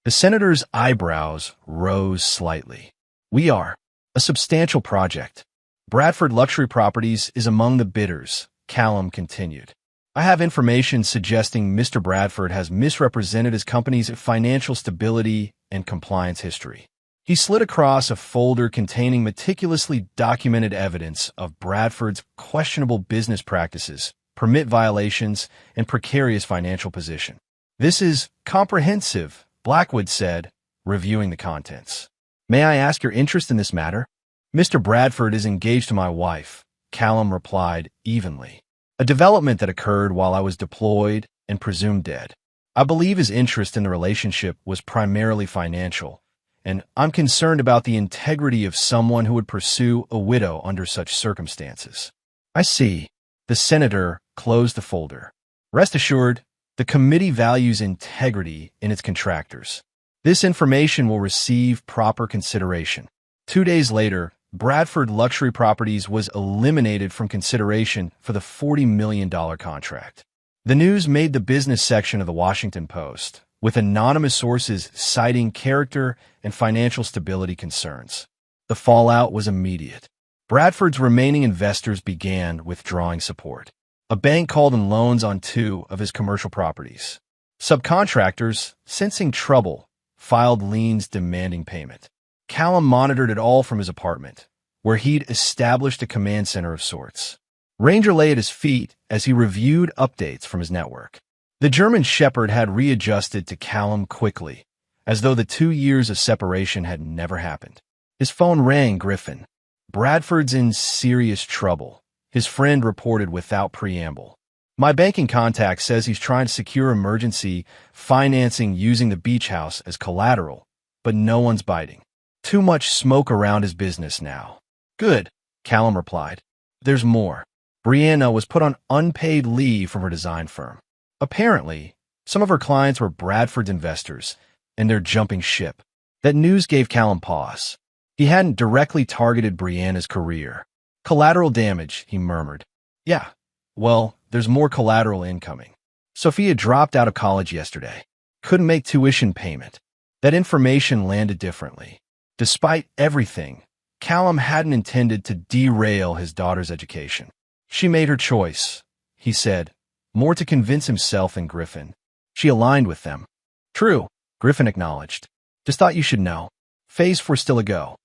S1: The senator's eyebrows rose slightly. We are. A substantial project. Bradford Luxury Properties is among the bidders, Callum continued. I have information suggesting Mr. Bradford has misrepresented his company's financial stability and compliance history. He slid across a folder containing meticulously documented evidence of Bradford's questionable business practices, permit violations, and precarious financial position. This is comprehensive, Blackwood said, reviewing the contents. May I ask your interest in this matter? Mr. Bradford is engaged to my wife, Callum replied evenly. A development that occurred while I was deployed and presumed dead. I believe his interest in the relationship was primarily financial, and I'm concerned about the integrity of someone who would pursue a widow under such circumstances. I see. The senator closed the folder. Rest assured, the committee values integrity in its contractors. This information will receive proper consideration. 2 days later, Bradford Luxury Properties was eliminated from consideration for the $40 million contract. The news made the business section of the Washington Post, with anonymous sources citing character and financial stability concerns. The fallout was immediate. Bradford's remaining investors began withdrawing support. A bank called in loans on 2 of his commercial properties. Subcontractors, sensing trouble, filed liens demanding payment. Callum monitored it all from his apartment, where he'd established a command center of sorts. Ranger lay at his feet as he reviewed updates from his network. The German Shepherd had readjusted to Callum quickly, as though the 2 years of separation had never happened. His phone rang. Griffin. Bradford's in serious trouble, his friend reported without preamble. My banking contact says he's trying to secure emergency financing using the beach house as collateral, but no one's biting. Too much smoke around his business now. Good, Callum replied. There's more. Brianna was put on unpaid leave from her design firm. Apparently, some of her clients were Bradford's investors, and they're jumping ship. That news gave Callum pause. He hadn't directly targeted Brianna's career. Collateral damage, he murmured. Yeah, well, there's more collateral incoming. Sophia dropped out of college yesterday. Couldn't make tuition payment. That information landed differently. Despite everything, Callum hadn't intended to derail his daughter's education. She made her choice, he said, more to convince himself than Griffin. She aligned with them. True, Griffin acknowledged. Just thought you should know. Phase 4 still a go.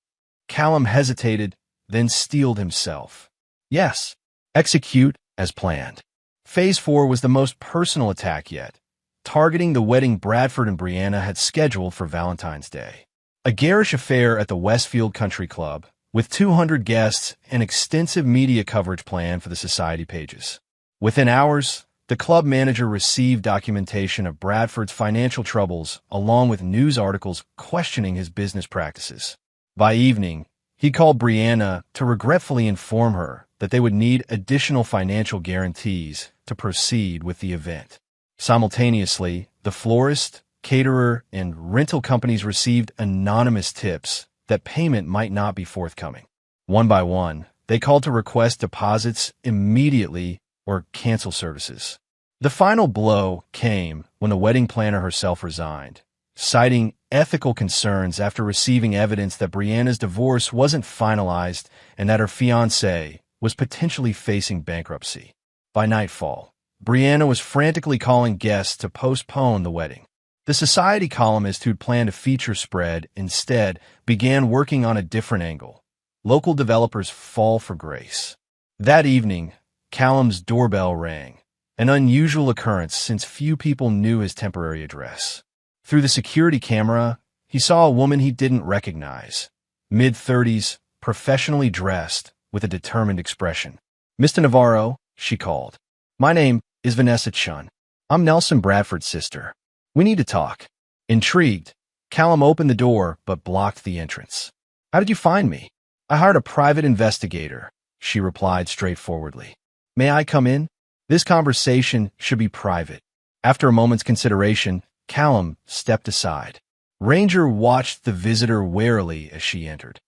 S1: Callum hesitated, then steeled himself. Yes, execute as planned. Phase 4 was the most personal attack yet, targeting the wedding Bradford and Brianna had scheduled for Valentine's Day. A garish affair at the Westfield Country Club, with 200 guests and extensive media coverage planned for the society pages. Within hours, the club manager received documentation of Bradford's financial troubles along with news articles questioning his business practices. By evening, he called Brianna to regretfully inform her that they would need additional financial guarantees to proceed with the event. Simultaneously, the florist, caterer, and rental companies received anonymous tips that payment might not be forthcoming. One by one, they called to request deposits immediately or cancel services. The final blow came when the wedding planner herself resigned, citing ethical concerns after receiving evidence that Brianna's divorce wasn't finalized and that her fiancé was potentially facing bankruptcy. By nightfall, Brianna was frantically calling guests to postpone the wedding. The society columnist who'd planned a feature spread instead began working on a different angle. Local developers fall for grace. That evening, Callum's doorbell rang, an unusual occurrence since few people knew his temporary address. Through the security camera, he saw a woman he didn't recognize, mid-30s, professionally dressed, with a determined expression. Mr. Navarro, she called. My name is Vanessa Chun. I'm Nelson Bradford's sister. We need to talk. Intrigued, Callum opened the door but blocked the entrance. How did you find me? I hired a private investigator, she replied straightforwardly. May I come in? This conversation should be private. After a moment's consideration, Callum stepped aside. Ranger watched the visitor warily as she entered.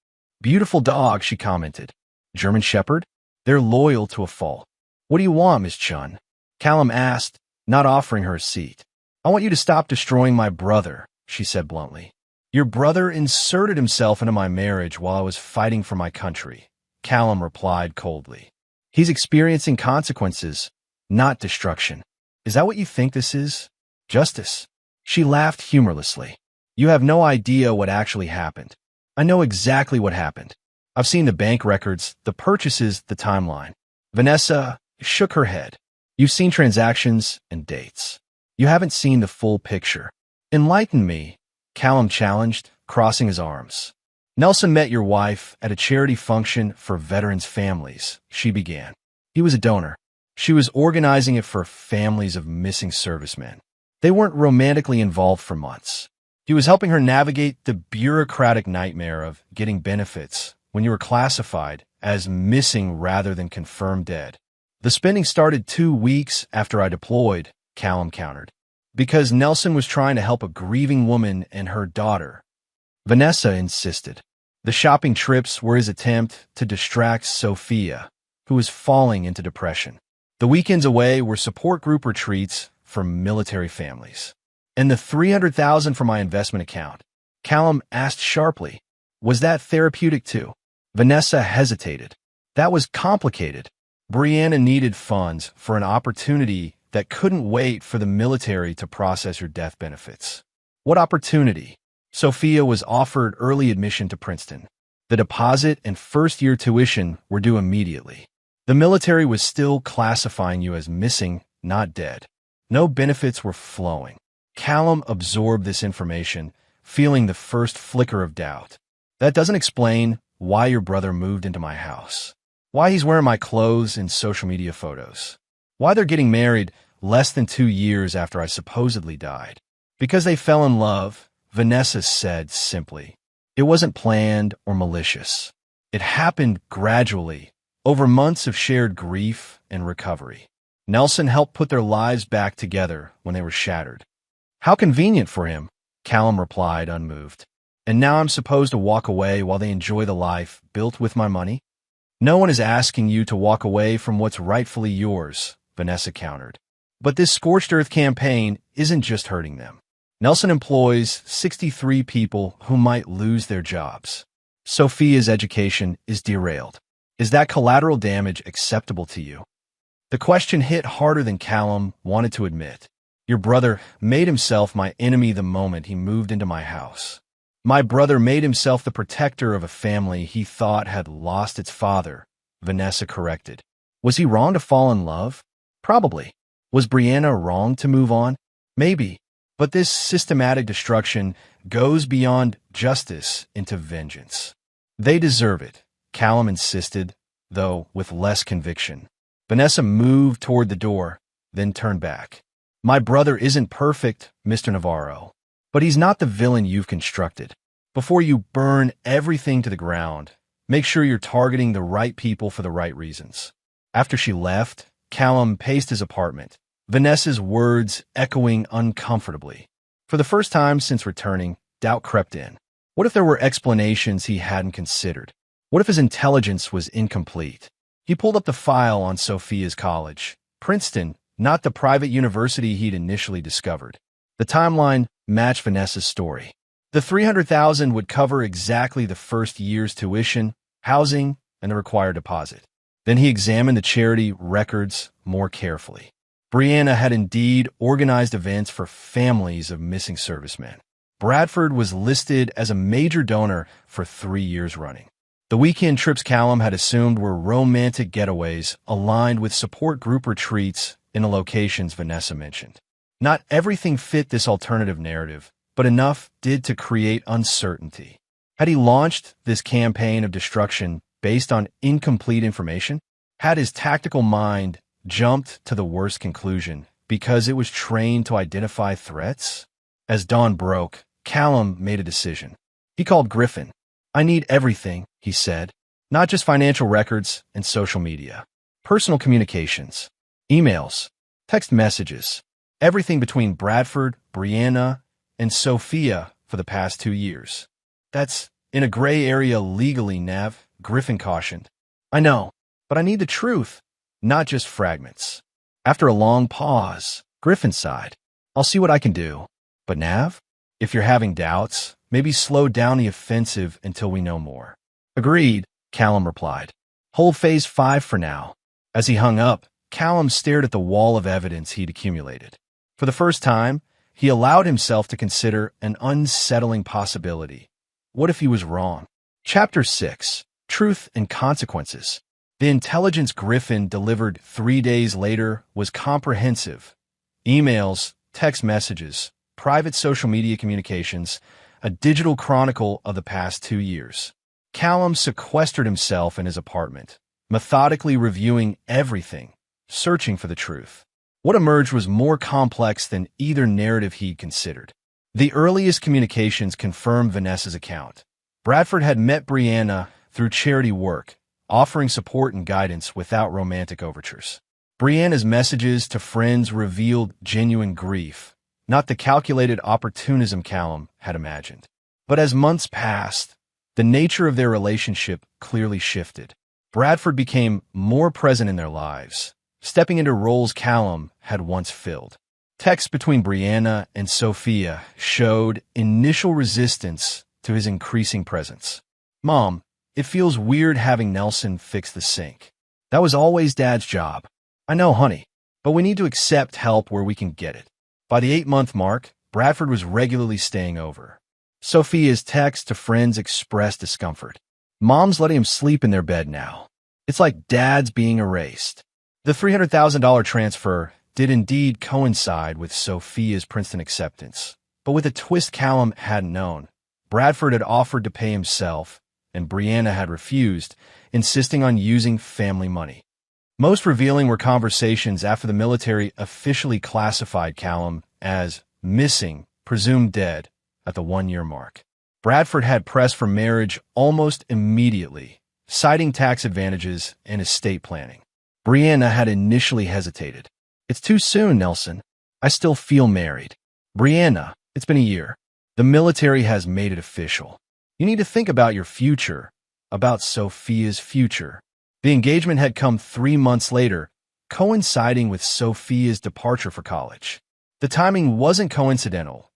S1: Beautiful dog, she commented. German Shepherd? They're loyal to a fault. What do you want, Miss Chun? Callum asked, not offering her a seat. I want you to stop destroying my brother, she said bluntly. Your brother inserted himself into my marriage while I was fighting for my country. Callum replied coldly. He's experiencing consequences, not destruction. Is that what you think this is? Justice? She laughed humorlessly. You have no idea what actually happened. I know exactly what happened. I've seen the bank records, the purchases, the timeline. Vanessa shook her head. You've seen transactions and dates. You haven't seen the full picture. Enlighten me, Callum challenged, crossing his arms. Nelson met your wife at a charity function for veterans' families, she began. He was a donor. She was organizing it for families of missing servicemen. They weren't romantically involved for months. He was helping her navigate the bureaucratic nightmare of getting benefits when you were classified as missing rather than confirmed dead. The spending started 2 weeks after I deployed, Callum countered, because Nelson was trying to help a grieving woman and her daughter. Vanessa insisted. The shopping trips were his attempt to distract Sophia, who was falling into depression. The weekends away were support group retreats for military families. And the $300,000 from my investment account, Callum asked sharply, was that therapeutic too? Vanessa hesitated. That was complicated. Brianna needed funds for an opportunity that couldn't wait for the military to process her death benefits. What opportunity? Sophia was offered early admission to Princeton. The deposit and first-year tuition were due immediately. The military was still classifying you as missing, not dead. No benefits were flowing. Callum absorbed this information, feeling the first flicker of doubt. That doesn't explain why your brother moved into my house. Why he's wearing my clothes in social media photos. Why they're getting married less than 2 years after I supposedly died. Because they fell in love, Vanessa said simply. It wasn't planned or malicious. It happened gradually, over months of shared grief and recovery. Nelson helped put their lives back together when they were shattered. How convenient for him, Callum replied, unmoved. And now I'm supposed to walk away while they enjoy the life built with my money? No one is asking you to walk away from what's rightfully yours, Vanessa countered. But this scorched earth campaign isn't just hurting them. Nelson employs 63 people who might lose their jobs. Sophia's education is derailed. Is that collateral damage acceptable to you? The question hit harder than Callum wanted to admit. Your brother made himself my enemy the moment he moved into my house. My brother made himself the protector of a family he thought had lost its father, Vanessa corrected. Was he wrong to fall in love? Probably. Was Brianna wrong to move on? Maybe. But this systematic destruction goes beyond justice into vengeance. They deserve it, Callum insisted, though with less conviction. Vanessa moved toward the door, then turned back. My brother isn't perfect, Mr. Navarro, but he's not the villain you've constructed. Before you burn everything to the ground, make sure you're targeting the right people for the right reasons. After she left, Callum paced his apartment, Vanessa's words echoing uncomfortably. For the first time since returning, doubt crept in. What if there were explanations he hadn't considered? What if his intelligence was incomplete? He pulled up the file on Sophia's college, Princeton, not the private university he'd initially discovered. The timeline matched Vanessa's story. The $300,000 would cover exactly the first year's tuition, housing, and the required deposit. Then he examined the charity records more carefully. Brianna had indeed organized events for families of missing servicemen. Bradford was listed as a major donor for 3 years running. The weekend trips Callum had assumed were romantic getaways aligned with support group retreats in the locations Vanessa mentioned. Not everything fit this alternative narrative, but enough did to create uncertainty. Had he launched this campaign of destruction based on incomplete information? Had his tactical mind jumped to the worst conclusion because it was trained to identify threats? As dawn broke, Callum made a decision. He called Griffin. I need everything, he said. Not just financial records and social media. Personal communications, emails, text messages, everything between Bradford, Brianna, and Sophia for the past 2 years. That's in a gray area legally, Nav, Griffin cautioned. I know, but I need the truth, not just fragments. After a long pause, Griffin sighed. I'll see what I can do. But Nav, if you're having doubts, maybe slow down the offensive until we know more. Agreed, Callum replied. Hold phase 5 for now. As he hung up, Callum stared at the wall of evidence he'd accumulated. For the first time, he allowed himself to consider an unsettling possibility. What if he was wrong? Chapter 6. Truth and Consequences. The intelligence Griffin delivered 3 days later was comprehensive. Emails, text messages, private social media communications, a digital chronicle of the past 2 years. Callum sequestered himself in his apartment, methodically reviewing everything, searching for the truth. What emerged was more complex than either narrative he'd considered. The earliest communications confirmed Vanessa's account. Bradford had met Brianna through charity work, offering support and guidance without romantic overtures. Brianna's messages to friends revealed genuine grief, not the calculated opportunism Callum had imagined. But as months passed, the nature of their relationship clearly shifted. Bradford became more present in their lives, stepping into roles Callum had once filled. Texts between Brianna and Sophia showed initial resistance to his increasing presence. "Mom, it feels weird having Nelson fix the sink. That was always Dad's job." "I know, honey, but we need to accept help where we can get it." By the 8-month mark, Bradford was regularly staying over. Sophia's texts to friends expressed discomfort. "Mom's letting him sleep in their bed now. It's like Dad's being erased." The $300,000 transfer did indeed coincide with Sophia's Princeton acceptance, but with a twist Callum hadn't known. Bradford had offered to pay himself, and Brianna had refused, insisting on using family money. Most revealing were conversations after the military officially classified Callum as missing, presumed dead, at the 1-year mark. Bradford had pressed for marriage almost immediately, citing tax advantages and estate planning. Brianna had initially hesitated. "It's too soon, Nelson. I still feel married." "Brianna, it's been a year. The military has made it official. You need to think about your future, about Sophia's future." The engagement had come 3 months later, coinciding with Sophia's departure for college. The timing wasn't coincidental.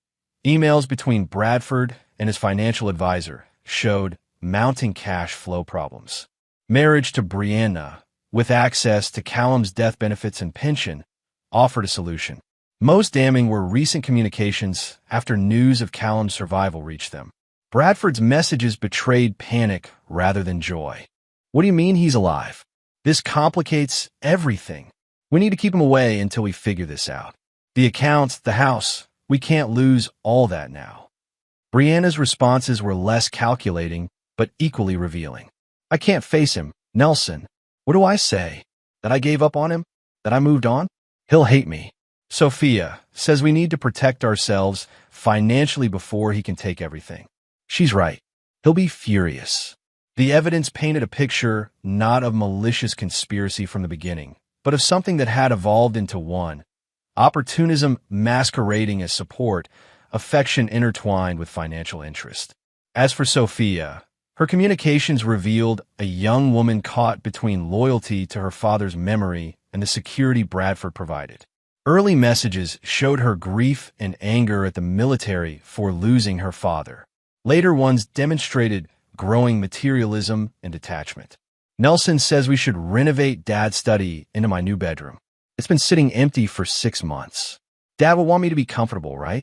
S1: Emails between Bradford and his financial advisor showed mounting cash flow problems. Marriage to Brianna, with access to Callum's death benefits and pension, offered a solution. Most damning were recent communications after news of Callum's survival reached them. Bradford's messages betrayed panic rather than joy. "What do you mean he's alive? This complicates everything. We need to keep him away until we figure this out. The accounts, the house, we can't lose all that now." Brianna's responses were less calculating, but equally revealing. "I can't face him, Nelson. What do I say? That I gave up on him? That I moved on? He'll hate me." Sophia says we need to protect ourselves financially before he can take everything. She's right. He'll be furious. The evidence painted a picture not of malicious conspiracy from the beginning, but of something that had evolved into one. Opportunism masquerading as support, affection intertwined with financial interest. As for Sophia, her communications revealed a young woman caught between loyalty to her father's memory and the security Bradford provided. Early messages showed her grief and anger at the military for losing her father. Later ones demonstrated growing materialism and detachment. "Nelson says we should renovate Dad's study into my new bedroom. It's been sitting empty for 6 months. Dad will want me to be comfortable, right?"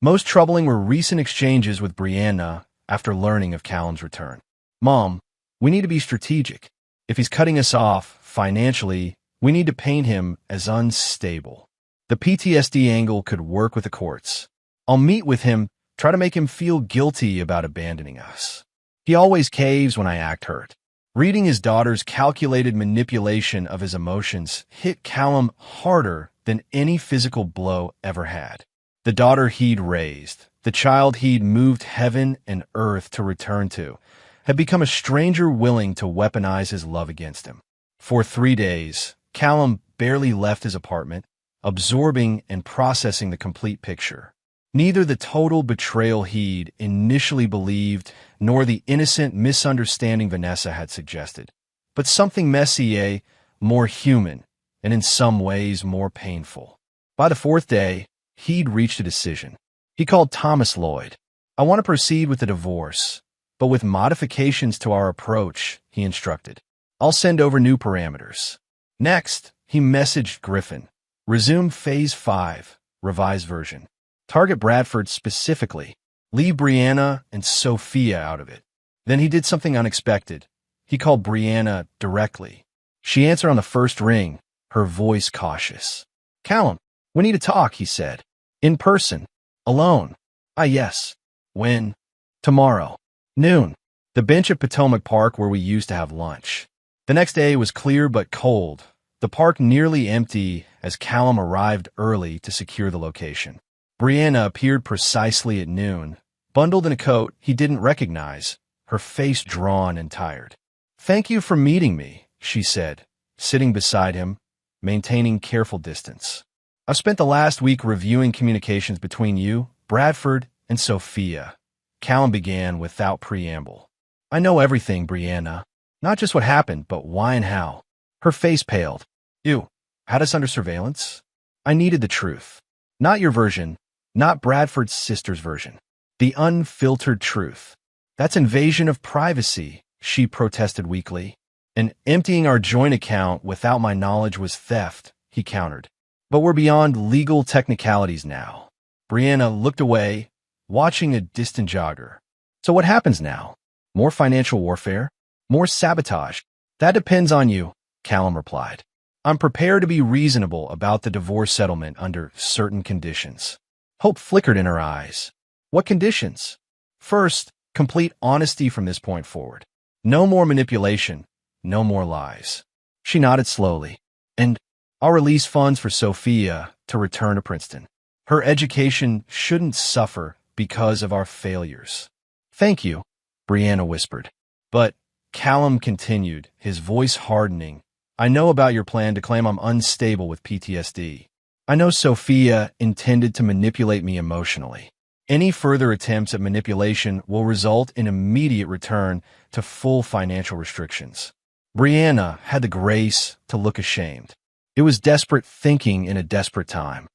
S1: Most troubling were recent exchanges with Brianna after learning of Callum's return. "Mom, we need to be strategic. If he's cutting us off financially, we need to paint him as unstable. The PTSD angle could work with the courts. I'll meet with him, try to make him feel guilty about abandoning us. He always caves when I act hurt." Reading his daughter's calculated manipulation of his emotions hit Callum harder than any physical blow ever had. The daughter he'd raised, the child he'd moved heaven and earth to return to, had become a stranger willing to weaponize his love against him. For 3 days, Callum barely left his apartment, absorbing and processing the complete picture. Neither the total betrayal he'd initially believed nor the innocent misunderstanding Vanessa had suggested, but something messier, more human, and in some ways more painful. By the 4th day, he'd reached a decision. He called Thomas Lloyd. "I want to proceed with the divorce, but with modifications to our approach," he instructed. I'll send over new parameters. Next, he messaged Griffin. Resume Phase 5, revised version. Target Bradford specifically. Leave Brianna and Sophia out of it. Then he did something unexpected. He called Brianna directly. She answered on the first ring, her voice cautious. Callum, we need to talk, he said. In person. Alone. Ah, yes. When? Tomorrow. Noon. The bench at Potomac Park where we used to have lunch. The next day was clear but cold. The park nearly empty as Callum arrived early to secure the location. Brianna appeared precisely at noon, bundled in a coat he didn't recognize, her face drawn and tired. Thank you for meeting me, she said, sitting beside him, maintaining careful distance. I've spent the last week reviewing communications between you, Bradford, and Sophia. Callum began without preamble. I know everything, Brianna. Not just what happened, but why and how. Her face paled. You had us under surveillance? I needed the truth. Not your version, not Bradford's sister's version. The unfiltered truth. That's invasion of privacy, she protested weakly. And emptying our joint account without my knowledge was theft, he countered. But we're beyond legal technicalities now. Brianna looked away, watching a distant jogger. So what happens now? More financial warfare? More sabotage? That depends on you, Callum replied. I'm prepared to be reasonable about the divorce settlement under certain conditions. Hope flickered in her eyes. What conditions? First, complete honesty from this point forward. No more manipulation, no more lies. She nodded slowly. And I'll release funds for Sophia to return to Princeton. Her education shouldn't suffer because of our failures. Thank you, Brianna whispered. But Callum continued, his voice hardening. I know about your plan to claim I'm unstable with PTSD. I know Sophia intended to manipulate me emotionally. Any further attempts at manipulation will result in immediate return to full financial restrictions. Brianna had the grace to look ashamed. It was desperate thinking in a desperate time.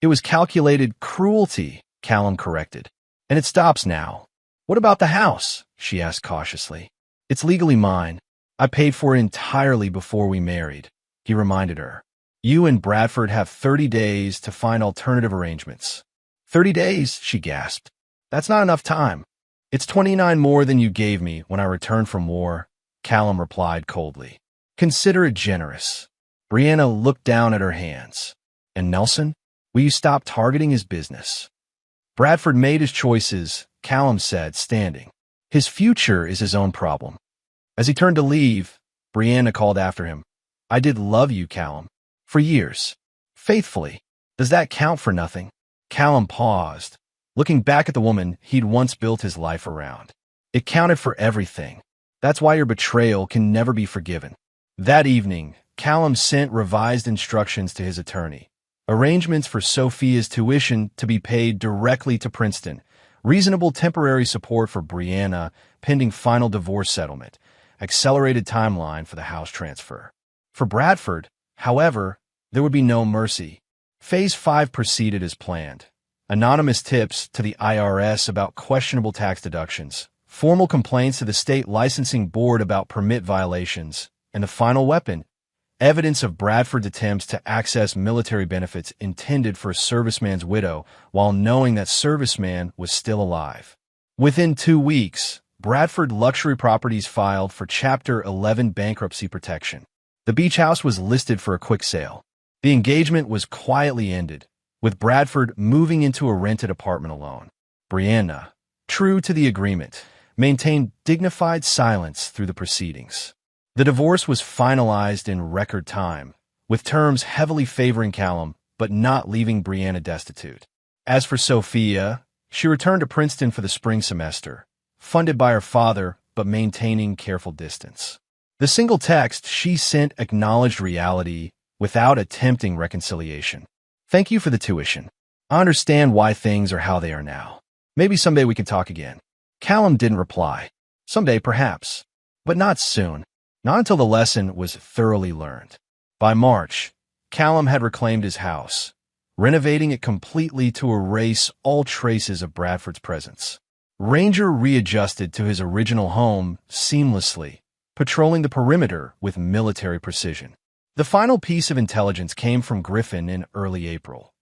S1: It was calculated cruelty, Callum corrected. And it stops now. What about the house? She asked cautiously. It's legally mine. I paid for it entirely before we married, he reminded her. You and Bradford have 30 days to find alternative arrangements. 30 days, she gasped. That's not enough time. It's 29 more than you gave me when I returned from war, Callum replied coldly. Consider it generous. Brianna looked down at her hands. And Nelson? Will you stop targeting his business? Bradford made his choices, Callum said, standing. His future is his own problem. As he turned to leave, Brianna called after him. I did love you, Callum. For years. Faithfully. Does that count for nothing? Callum paused, looking back at the woman he'd once built his life around. It counted for everything. That's why your betrayal can never be forgiven. That evening, Callum sent revised instructions to his attorney. Arrangements for Sophia's tuition to be paid directly to Princeton. Reasonable temporary support for Brianna pending final divorce settlement. Accelerated timeline for the house transfer. For Bradford, however, there would be no mercy. Phase 5 proceeded as planned. Anonymous tips to the IRS about questionable tax deductions, formal complaints to the state licensing board about permit violations, and the final weapon, evidence of Bradford's attempts to access military benefits intended for a serviceman's widow while knowing that serviceman was still alive. Within 2 weeks, Bradford Luxury Properties filed for Chapter 11 bankruptcy protection. The beach house was listed for a quick sale. The engagement was quietly ended, with Bradford moving into a rented apartment alone. Brianna, true to the agreement, maintained dignified silence through the proceedings. The divorce was finalized in record time, with terms heavily favoring Callum but not leaving Brianna destitute. As for Sophia, she returned to Princeton for the spring semester, funded by her father but maintaining careful distance. The single text she sent acknowledged reality without attempting reconciliation. Thank you for the tuition. I understand why things are how they are now. Maybe someday we can talk again. Callum didn't reply. Someday, perhaps. But not soon. Not until the lesson was thoroughly learned. By March, Callum had reclaimed his house, renovating it completely to erase all traces of Bradford's presence. Ranger readjusted to his original home seamlessly, patrolling the perimeter with military precision. The final piece of intelligence came from Griffin in early April.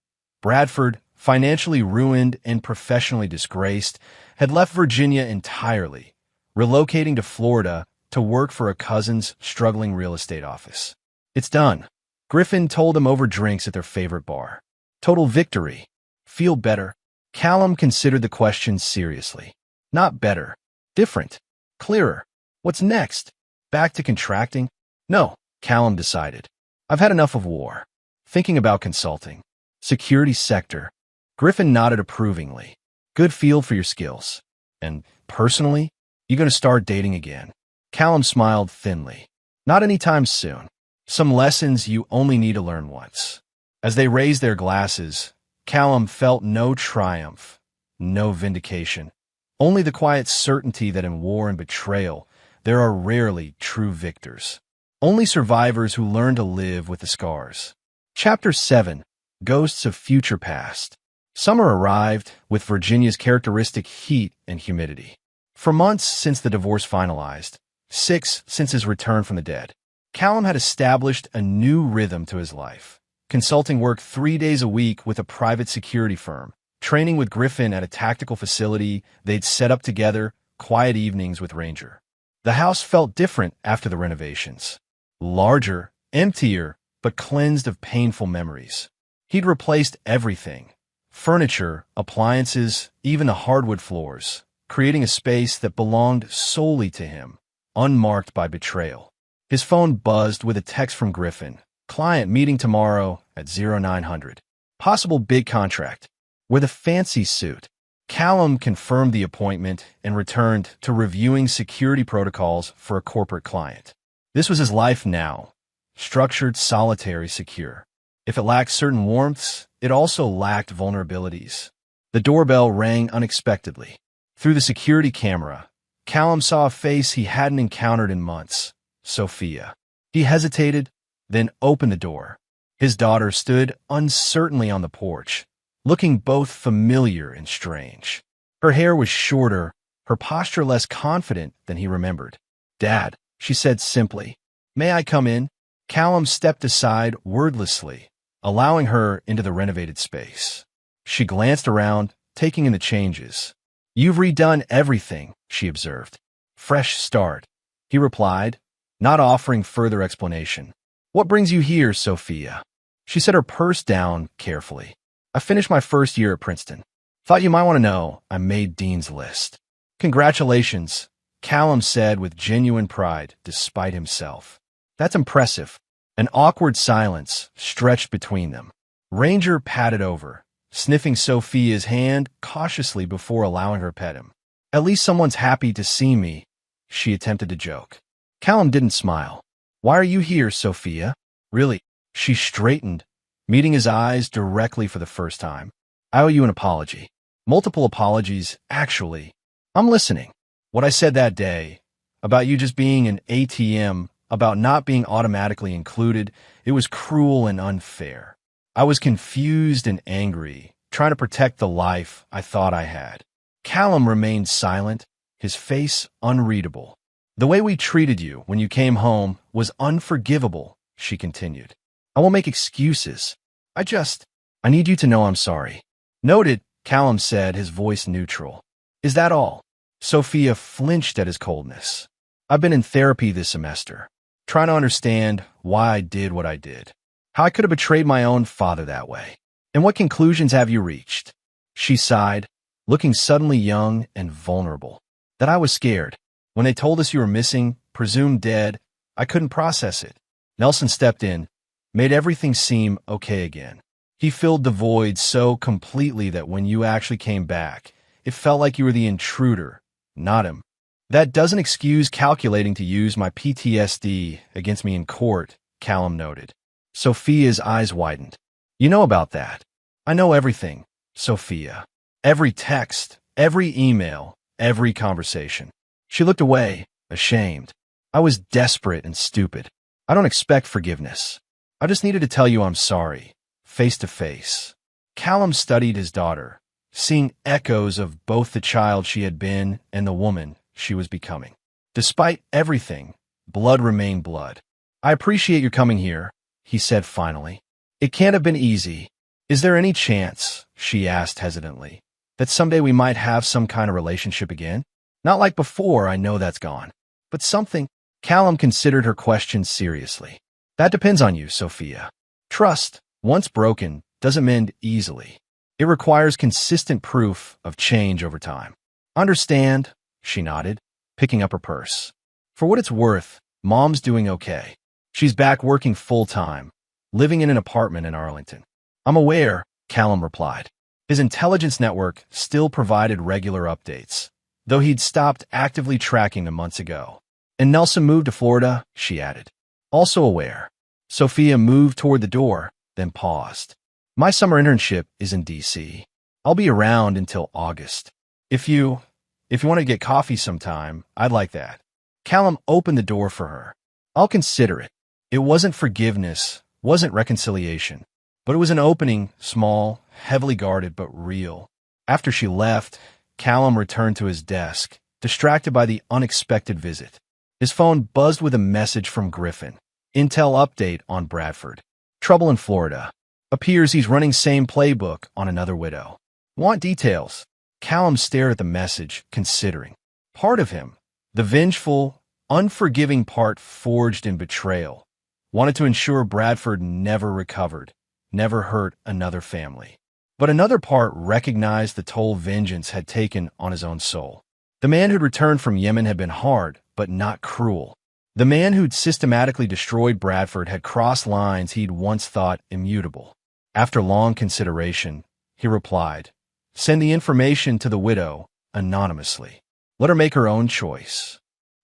S1: Bradford, financially ruined and professionally disgraced, had left Virginia entirely, relocating to Florida to work for a cousin's struggling real estate office. "It's done," Griffin told him over drinks at their favorite bar. "Total victory. Feel better?" Callum considered the question seriously. "Not better. Different. Clearer. What's next? Back to contracting?" "No," Callum decided. "I've had enough of war. Thinking about consulting. Security sector." Griffin nodded approvingly. "Good field for your skills. And personally, you going to start dating again?" Callum smiled thinly. "Not anytime soon. Some lessons you only need to learn once." As they raised their glasses, Callum felt no triumph, no vindication, only the quiet certainty that in war and betrayal, there are rarely true victors. Only survivors who learn to live with the scars. Chapter 7. Ghosts of Future Past. Summer arrived with Virginia's characteristic heat and humidity. For months since the divorce finalized, 6 since his return from the dead, Callum had established a new rhythm to his life. Consulting work 3 days a week with a private security firm, training with Griffin at a tactical facility they'd set up together, quiet evenings with Ranger. The house felt different after the renovations. Larger, emptier, but cleansed of painful memories. He'd replaced everything. Furniture, appliances, even the hardwood floors, creating a space that belonged solely to him, unmarked by betrayal. His phone buzzed with a text from Griffin. "Client meeting tomorrow at 0900. Possible big contract." With a fancy suit, Callum confirmed the appointment and returned to reviewing security protocols for a corporate client. This was his life now. Structured, solitary, secure. If it lacked certain warmths, it also lacked vulnerabilities. The doorbell rang unexpectedly. Through the security camera, Callum saw a face he hadn't encountered in months. Sophia. He hesitated, then opened the door. His daughter stood uncertainly on the porch, looking both familiar and strange. Her hair was shorter, her posture less confident than he remembered. "Dad," she said simply. "May I come in?" Callum stepped aside wordlessly, allowing her into the renovated space. She glanced around, taking in the changes. "You've redone everything," she observed. "Fresh start," he replied, not offering further explanation. "What brings you here, Sophia?" She set her purse down carefully. "I finished my first year at Princeton. Thought you might want to know I made Dean's List." "Congratulations," Callum said with genuine pride despite himself. "That's impressive." An awkward silence stretched between them. Ranger patted over, sniffing Sophia's hand cautiously before allowing her pet him. "At least someone's happy to see me," she attempted to joke. Callum didn't smile. "Why are you here, Sophia?" "Really?" She straightened, meeting his eyes directly for the first time. "I owe you an apology. Multiple apologies, actually. I'm listening. What I said that day, about you just being an ATM, about not being automatically included, it was cruel and unfair. I was confused and angry, trying to protect the life I thought I had." Callum remained silent, his face unreadable. "The way we treated you when you came home was unforgivable," she continued. "I won't make excuses. I need you to know I'm sorry." "Noted," Callum said, his voice neutral. "Is that all?" Sophia flinched at his coldness. "I've been in therapy this semester, trying to understand why I did what I did, how I could have betrayed my own father that way. And what conclusions have you reached?" She sighed, looking suddenly young and vulnerable. "That I was scared. When they told us you were missing, presumed dead, I couldn't process it." Nelson stepped in, made everything seem okay again. He filled the void so completely that when you actually came back, it felt like you were the intruder, not him. "That doesn't excuse calculating to use my PTSD against me in court," Callum noted. Sophia's eyes widened. "You know about that." "I know everything, Sophia. Every text, every email, every conversation." She looked away, ashamed. "I was desperate and stupid. I don't expect forgiveness. I just needed to tell you I'm sorry, face to face." Callum studied his daughter, seeing echoes of both the child she had been and the woman she was becoming. Despite everything, blood remained blood. "I appreciate your coming here," he said finally. "It can't have been easy. Is there any chance," she asked hesitantly, "that someday we might have some kind of relationship again? Not like before, I know that's gone. But something—" Callum considered her question seriously. "That depends on you, Sophia. Trust, once broken, doesn't mend easily. It requires consistent proof of change over time." "Understand," she nodded, picking up her purse. "For what it's worth, Mom's doing okay. She's back working full-time, living in an apartment in Arlington." "I'm aware," Callum replied. His intelligence network still provided regular updates, though he'd stopped actively tracking them months ago. "And Nelson moved to Florida," she added. "Also aware." Sophia moved toward the door, then paused. "My summer internship is in D.C. I'll be around until August. If you want to get coffee sometime, I'd like that." Callum opened the door for her. "I'll consider it." It wasn't forgiveness, wasn't reconciliation, but it was an opening, small, heavily guarded, but real. After she left, Callum returned to his desk, distracted by the unexpected visit. His phone buzzed with a message from Griffin. "Intel update on Bradford. Trouble in Florida. Appears he's running same playbook on another widow. Want details?" Callum stared at the message, considering. Part of him, the vengeful, unforgiving part forged in betrayal, wanted to ensure Bradford never recovered, never hurt another family. But another part recognized the toll vengeance had taken on his own soul. The man who'd returned from Yemen had been hard, but not cruel. The man who'd systematically destroyed Bradford had crossed lines he'd once thought immutable. After long consideration, he replied, "Send the information to the widow, anonymously. Let her make her own choice."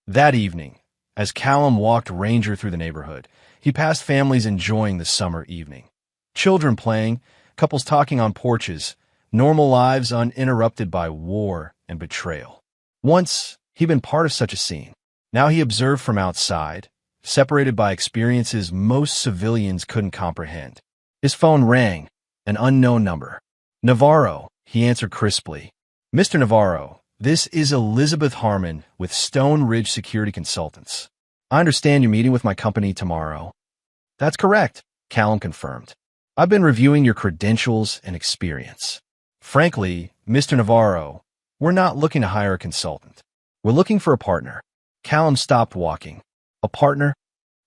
S1: That evening, as Callum walked Ranger through the neighborhood, he passed families enjoying the summer evening. Children playing, couples talking on porches, normal lives uninterrupted by war and betrayal. Once, he'd been part of such a scene. Now he observed from outside, separated by experiences most civilians couldn't comprehend. His phone rang, an unknown number. "Navarro," he answered crisply. "Mr. Navarro, this is Elizabeth Harmon with Stone Ridge Security Consultants. I understand you're meeting with my company tomorrow." "That's correct," Callum confirmed. "I've been reviewing your credentials and experience. Frankly, Mr. Navarro, we're not looking to hire a consultant. We're looking for a partner." Callum stopped walking. "A partner?"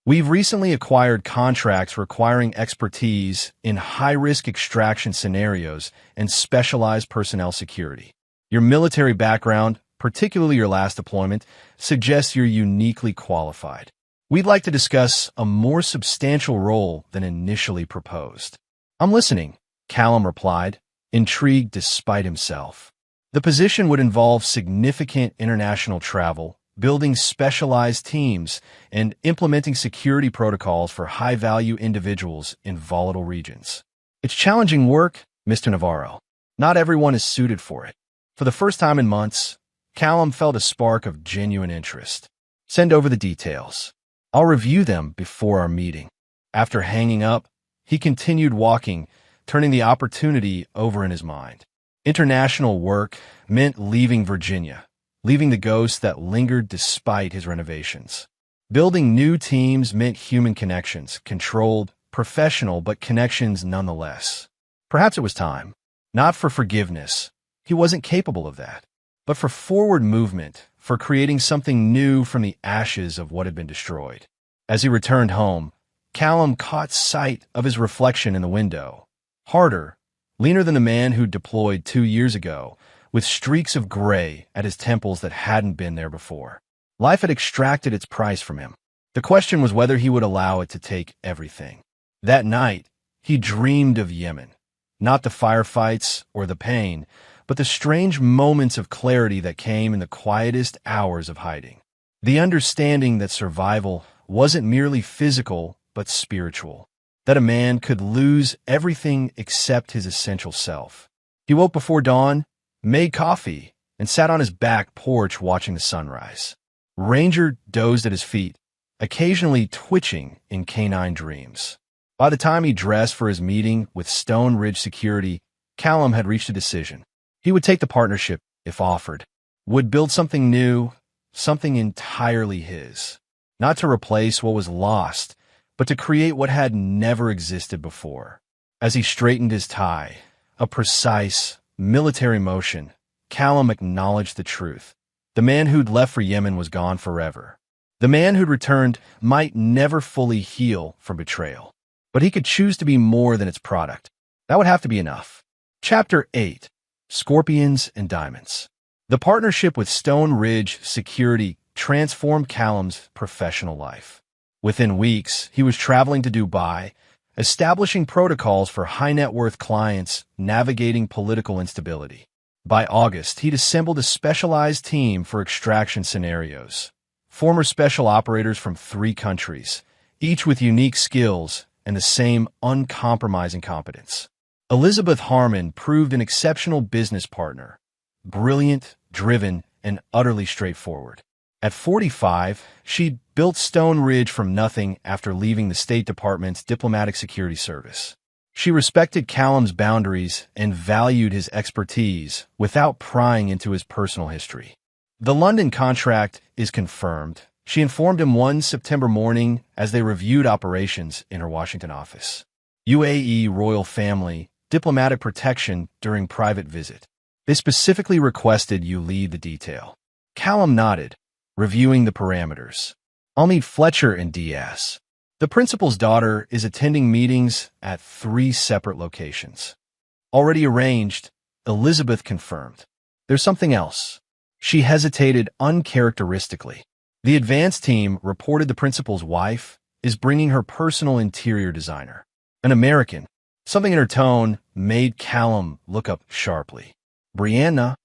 S1: "We've recently acquired contracts requiring expertise in high-risk extraction scenarios and specialized personnel security. Your military background, particularly your last deployment, suggests you're uniquely qualified. We'd like to discuss a more substantial role than initially proposed." "I'm listening," Callum replied, intrigued despite himself. The position would involve significant international travel, building specialized teams, and implementing security protocols for high-value individuals in volatile regions. "It's challenging work, Mr. Navarro. Not everyone is suited for it." For the first time in months, Callum felt a spark of genuine interest. "Send over the details. I'll review them before our meeting." After hanging up, he continued walking, turning the opportunity over in his mind. International work meant leaving Virginia, leaving the ghost that lingered despite his renovations. Building new teams meant human connections, controlled, professional, but connections nonetheless. Perhaps it was time, not for forgiveness, he wasn't capable of that, but for forward movement, for creating something new from the ashes of what had been destroyed. As he returned home, Callum caught sight of his reflection in the window. Harder, leaner than the man who deployed 2 years ago, with streaks of gray at his temples that hadn't been there before. Life had extracted its price from him. The question was whether he would allow it to take everything. That night, he dreamed of Yemen. Not the firefights or the pain, but the strange moments of clarity that came in the quietest hours of hiding. The understanding that survival wasn't merely physical, but spiritual. That a man could lose everything except his essential self. He woke before dawn, made coffee, and sat on his back porch watching the sunrise. Ranger dozed at his feet, occasionally twitching in canine dreams. By the time he dressed for his meeting with Stone Ridge Security, Callum had reached a decision. He would take the partnership if offered, would build something new, something entirely his. not to replace what was lost, but to create what had never existed before. As he straightened his tie, a precise, military motion, Callum acknowledged the truth. The man who'd left for Yemen was gone forever. The man who'd returned might never fully heal from betrayal, but he could choose to be more than its product. That would have to be enough. Chapter 8. Scorpions and Diamonds. The partnership with Stone Ridge Security transformed Callum's professional life. Within weeks, he was traveling to Dubai, establishing protocols for high-net-worth clients navigating political instability. By August, he'd assembled a specialized team for extraction scenarios. Former special operators from 3 countries, each with unique skills and the same uncompromising competence. Elizabeth Harmon proved an exceptional business partner, brilliant, driven, and utterly straightforward. At 45, she'd built Stone Ridge from nothing after leaving the State Department's Diplomatic Security Service. She respected Callum's boundaries and valued his expertise without prying into his personal history. The London contract is confirmed, she informed him one September morning as they reviewed operations in her Washington office. UAE royal family, diplomatic protection during private visit. They specifically requested you lead the detail. Callum nodded, reviewing the parameters. I'll meet Fletcher and Diaz. The principal's daughter is attending meetings at 3 separate locations. Already arranged, Elizabeth confirmed. There's something else. She hesitated uncharacteristically. The advance team reported the principal's wife is bringing her personal interior designer, an American. Something in her tone made Callum look up sharply. Brianna?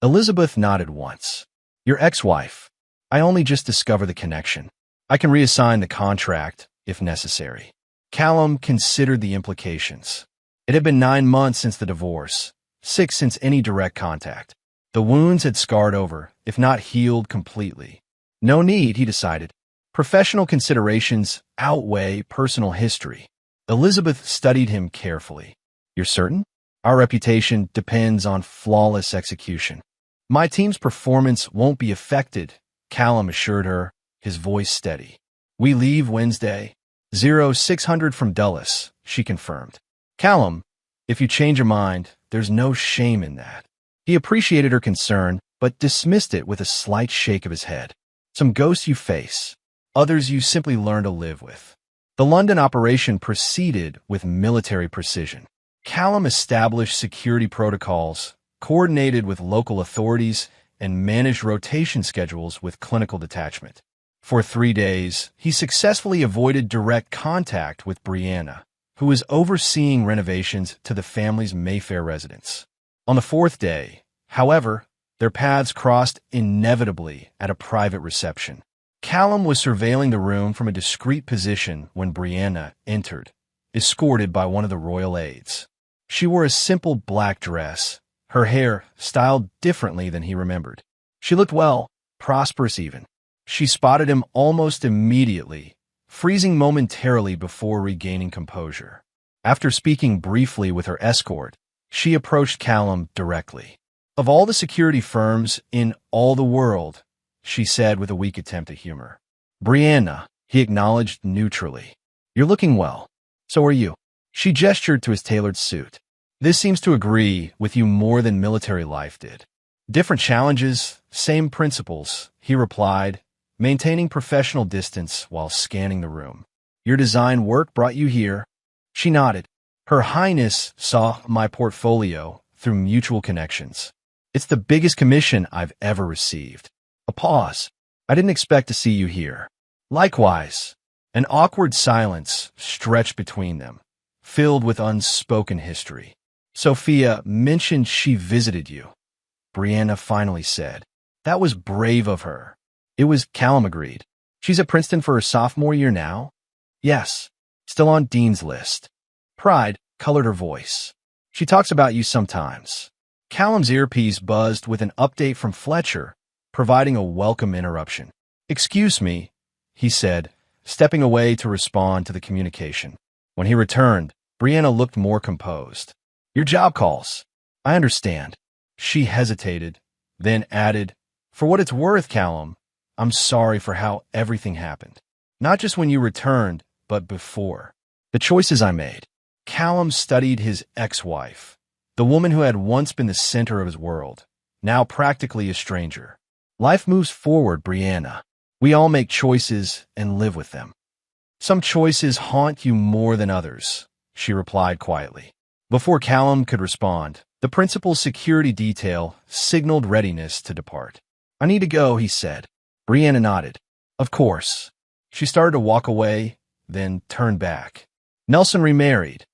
S1: Elizabeth nodded once. Your ex-wife. I only just discovered the connection. I can reassign the contract if necessary. Callum considered the implications. It had been 9 months since the divorce, 6 since any direct contact. The wounds had scarred over, if not healed completely. No need, he decided. Professional considerations outweigh personal history. Elizabeth studied him carefully. You're certain? Our reputation depends on flawless execution. My team's performance won't be affected, Callum assured her, his voice steady. We leave Wednesday. 0600 from Dulles, she confirmed. Callum, if you change your mind, there's no shame in that. He appreciated her concern, but dismissed it with a slight shake of his head. Some ghosts you face, others you simply learn to live with. The London operation proceeded with military precision. Callum established security protocols, coordinated with local authorities, and managed rotation schedules with clinical detachment. For 3 days, he successfully avoided direct contact with Brianna, who was overseeing renovations to the family's Mayfair residence. On the 4th day, however, their paths crossed inevitably at a private reception. Callum was surveilling the room from a discreet position when Brianna entered, escorted by one of the royal aides. She wore a simple black dress, her hair styled differently than he remembered. She looked well, prosperous even. She spotted him almost immediately, freezing momentarily before regaining composure. After speaking briefly with her escort, she approached Callum directly. Of all the security firms in all the world, she said with a weak attempt at humor. Brianna, he acknowledged neutrally. You're looking well. So are you. She gestured to his tailored suit. This seems to agree with you more than military life did. Different challenges, same principles, he replied, maintaining professional distance while scanning the room. Your design work brought you here. She nodded. Her Highness saw my portfolio through mutual connections. It's the biggest commission I've ever received. A pause. I didn't expect to see you here. Likewise. An awkward silence stretched between them, filled with unspoken history. Sophia mentioned she visited you. Brianna finally said. That was brave of her. It was, Callum agreed. She's at Princeton for her sophomore year now? Yes. Still on Dean's list. Pride colored her voice. She talks about you sometimes. Callum's earpiece buzzed with an update from Fletcher, providing a welcome interruption. Excuse me, he said, stepping away to respond to the communication. When he returned, Brianna looked more composed. Your job calls. I understand. She hesitated, then added, For what it's worth, Callum, I'm sorry for how everything happened. Not just when you returned, but before. The choices I made. Callum studied his ex-wife, the woman who had once been the center of his world, now practically a stranger. Life moves forward, Brianna. We all make choices and live with them. Some choices haunt you more than others, she replied quietly. Before Callum could respond, the principal's security detail signaled readiness to depart. I need to go, he said. Brianna nodded. Of course. She started to walk away, then turned back. Nelson remarried,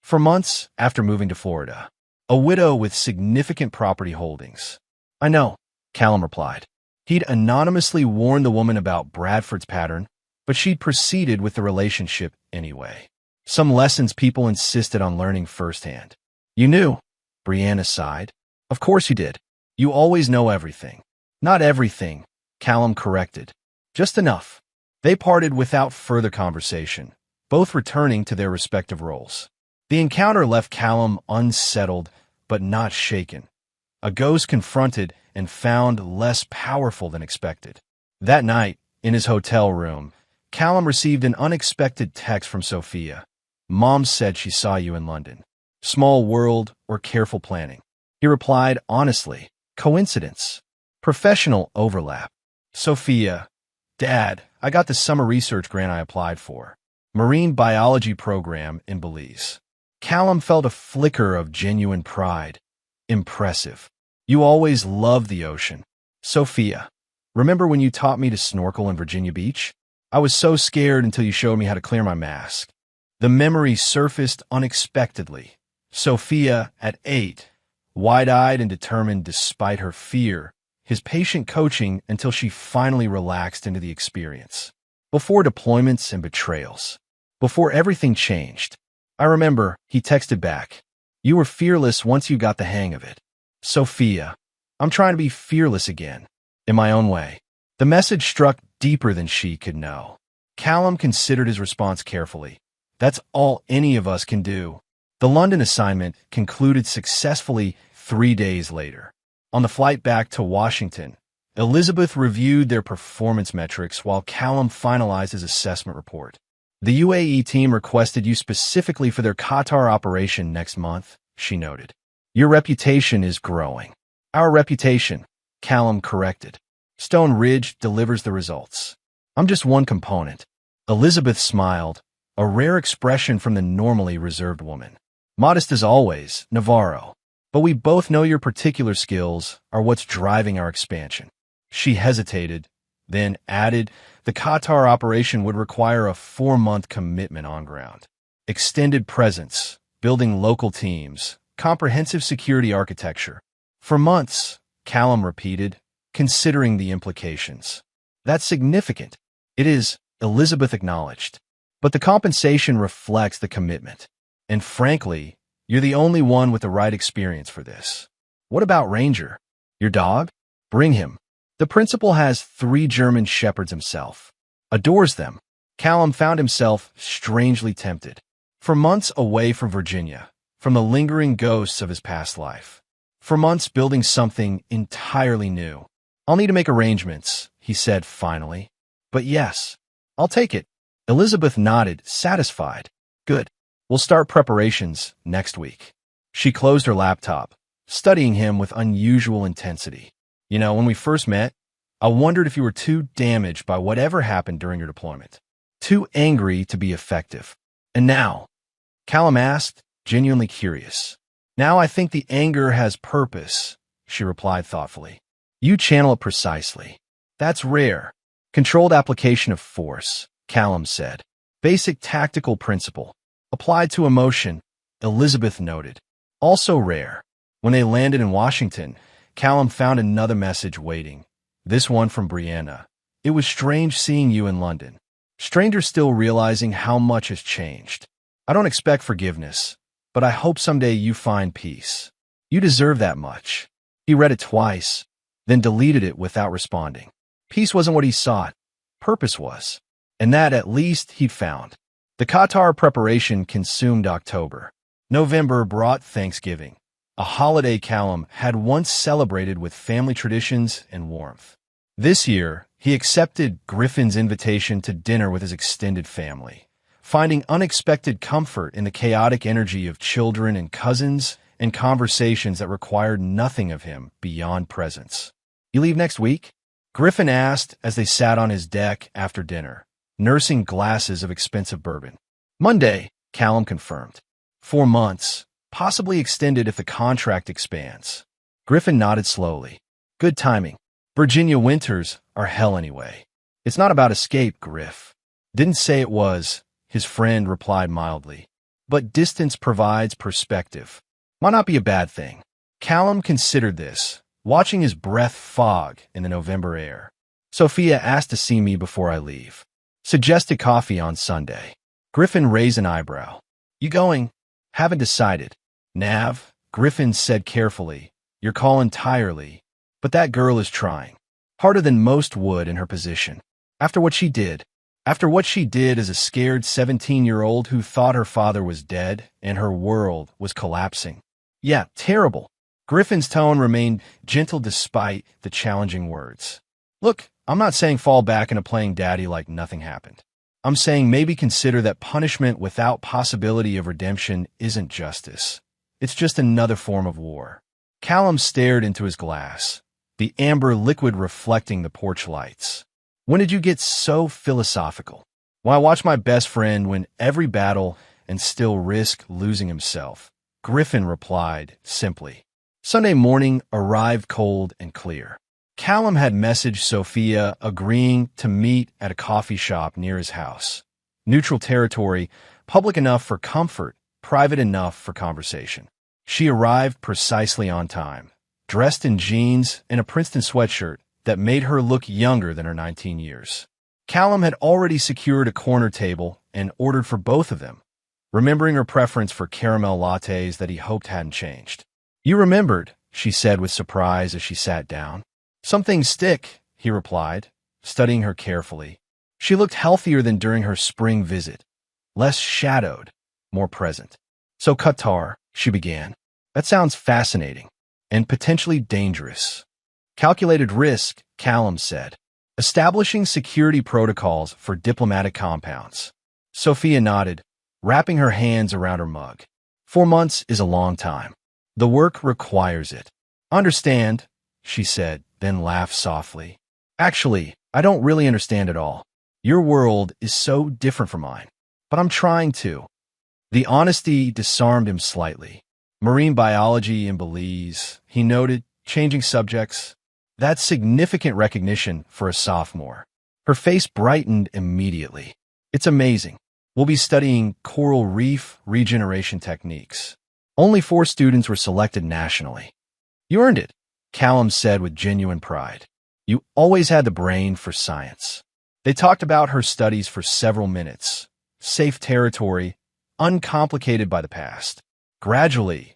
S1: for months after moving to Florida. A widow with significant property holdings. I know, Callum replied. He'd anonymously warned the woman about Bradford's pattern, but she'd proceeded with the relationship anyway. Some lessons people insisted on learning firsthand. You knew, Brianna sighed. Of course you did. You always know everything. Not everything, Callum corrected. Just enough. They parted without further conversation, both returning to their respective roles. The encounter left Callum unsettled, but not shaken. A ghost confronted and found less powerful than expected. That night, in his hotel room, Callum received an unexpected text from Sophia. Mom said she saw you in London. Small world or careful planning? He replied honestly. Coincidence. Professional overlap. Sophia. Dad, I got the summer research grant I applied for. Marine biology program in Belize. Callum felt a flicker of genuine pride. Impressive. You always loved the ocean. Sophia. Remember when you taught me to snorkel in Virginia Beach? I was so scared until you showed me how to clear my mask. The memory surfaced unexpectedly. Sophia, at 8, wide-eyed and determined despite her fear, his patient coaching until she finally relaxed into the experience. Before deployments and betrayals. Before everything changed. I remember, he texted back. You were fearless once you got the hang of it. Sophia, I'm trying to be fearless again. In my own way. The message struck deeper than she could know. Callum considered his response carefully. That's all any of us can do. The London assignment concluded successfully 3 days later. On the flight back to Washington, Elizabeth reviewed their performance metrics while Callum finalized his assessment report. The UAE team requested you specifically for their Qatar operation next month, she noted. Your reputation is growing. Our reputation, Callum corrected. Stone Ridge delivers the results. I'm just one component. Elizabeth smiled, a rare expression from the normally reserved woman. Modest as always, Navarro. But we both know your particular skills are what's driving our expansion. She hesitated, then added, the Qatar operation would require a 4-month commitment on ground. Extended presence, building local teams, comprehensive security architecture. For months, Callum repeated, considering the implications. That's significant. It is, Elizabeth acknowledged. But the compensation reflects the commitment. And frankly, you're the only one with the right experience for this. What about Ranger? Your dog? Bring him. The principal has 3 German shepherds himself. Adores them. Callum found himself strangely tempted. For months away from Virginia, from the lingering ghosts of his past life. For months building something entirely new. I'll need to make arrangements, he said finally. But yes, I'll take it. Elizabeth nodded, satisfied. Good. We'll start preparations next week. She closed her laptop, studying him with unusual intensity. When we first met, I wondered if you were too damaged by whatever happened during your deployment. Too angry to be effective. And now? Callum asked, genuinely curious. Now I think the anger has purpose, she replied thoughtfully. You channel it precisely. That's rare. Controlled application of force, Callum said. Basic tactical principle. Applied to emotion, Elizabeth noted. Also rare. When they landed in Washington, Callum found another message waiting. This one from Brianna. It was strange seeing you in London. Stranger still realizing how much has changed. I don't expect forgiveness, but I hope someday you find peace. You deserve that much. He read it twice, then deleted it without responding. Peace wasn't what he sought. Purpose was. And that, at least, he'd found. The Qatar preparation consumed October. November brought Thanksgiving, a holiday Callum had once celebrated with family traditions and warmth. This year, he accepted Griffin's invitation to dinner with his extended family, finding unexpected comfort in the chaotic energy of children and cousins and conversations that required nothing of him beyond presence. "You leave next week?" Griffin asked as they sat on his deck after dinner, nursing glasses of expensive bourbon. "Monday," Callum confirmed. 4 months, possibly extended if the contract expands. Griffin nodded slowly. "Good timing. Virginia winters are hell anyway." "It's not about escape, Griff." "Didn't say it was," his friend replied mildly. "But distance provides perspective. Might not be a bad thing." Callum considered this, watching his breath fog in the November air. "Sophia asked to see me before I leave. Suggested coffee on Sunday." Griffin raised an eyebrow. "You going?" "Haven't decided." "Nav," Griffin said carefully, "your call entirely, but that girl is trying. Harder than most would in her position. After what she did as a scared 17-year-old who thought her father was dead and her world was collapsing. Yeah, terrible." Griffin's tone remained gentle despite the challenging words. "Look, I'm not saying fall back into playing daddy like nothing happened. I'm saying maybe consider that punishment without possibility of redemption isn't justice. It's just another form of war." Callum stared into his glass, the amber liquid reflecting the porch lights. "When did you get so philosophical?" "When I watched my best friend win every battle and still risk losing himself," Griffin replied simply. Sunday morning arrived cold and clear. Callum had messaged Sophia agreeing to meet at a coffee shop near his house. Neutral territory, public enough for comfort, private enough for conversation. She arrived precisely on time, dressed in jeans and a Princeton sweatshirt that made her look younger than her 19 years. Callum had already secured a corner table and ordered for both of them, remembering her preference for caramel lattes that he hoped hadn't changed. "You remembered," she said with surprise as she sat down. "Some things stick," he replied, studying her carefully. She looked healthier than during her spring visit, less shadowed, more present. "So Qatar," she began. "That sounds fascinating and potentially dangerous." "Calculated risk," Callum said. "Establishing security protocols for diplomatic compounds." Sophia nodded, wrapping her hands around her mug. 4 months is a long time. The work requires it. "Understand," she said, then laughed softly. "Actually, I don't really understand at all. Your world is so different from mine, but I'm trying to." The honesty disarmed him slightly. "Marine biology in Belize," he noted, changing subjects. "That's significant recognition for a sophomore." Her face brightened immediately. "It's amazing. We'll be studying coral reef regeneration techniques. Only 4 students were selected nationally." "You earned it," Callum said with genuine pride. "You always had the brain for science." They talked about her studies for several minutes. Safe territory, uncomplicated by the past. Gradually,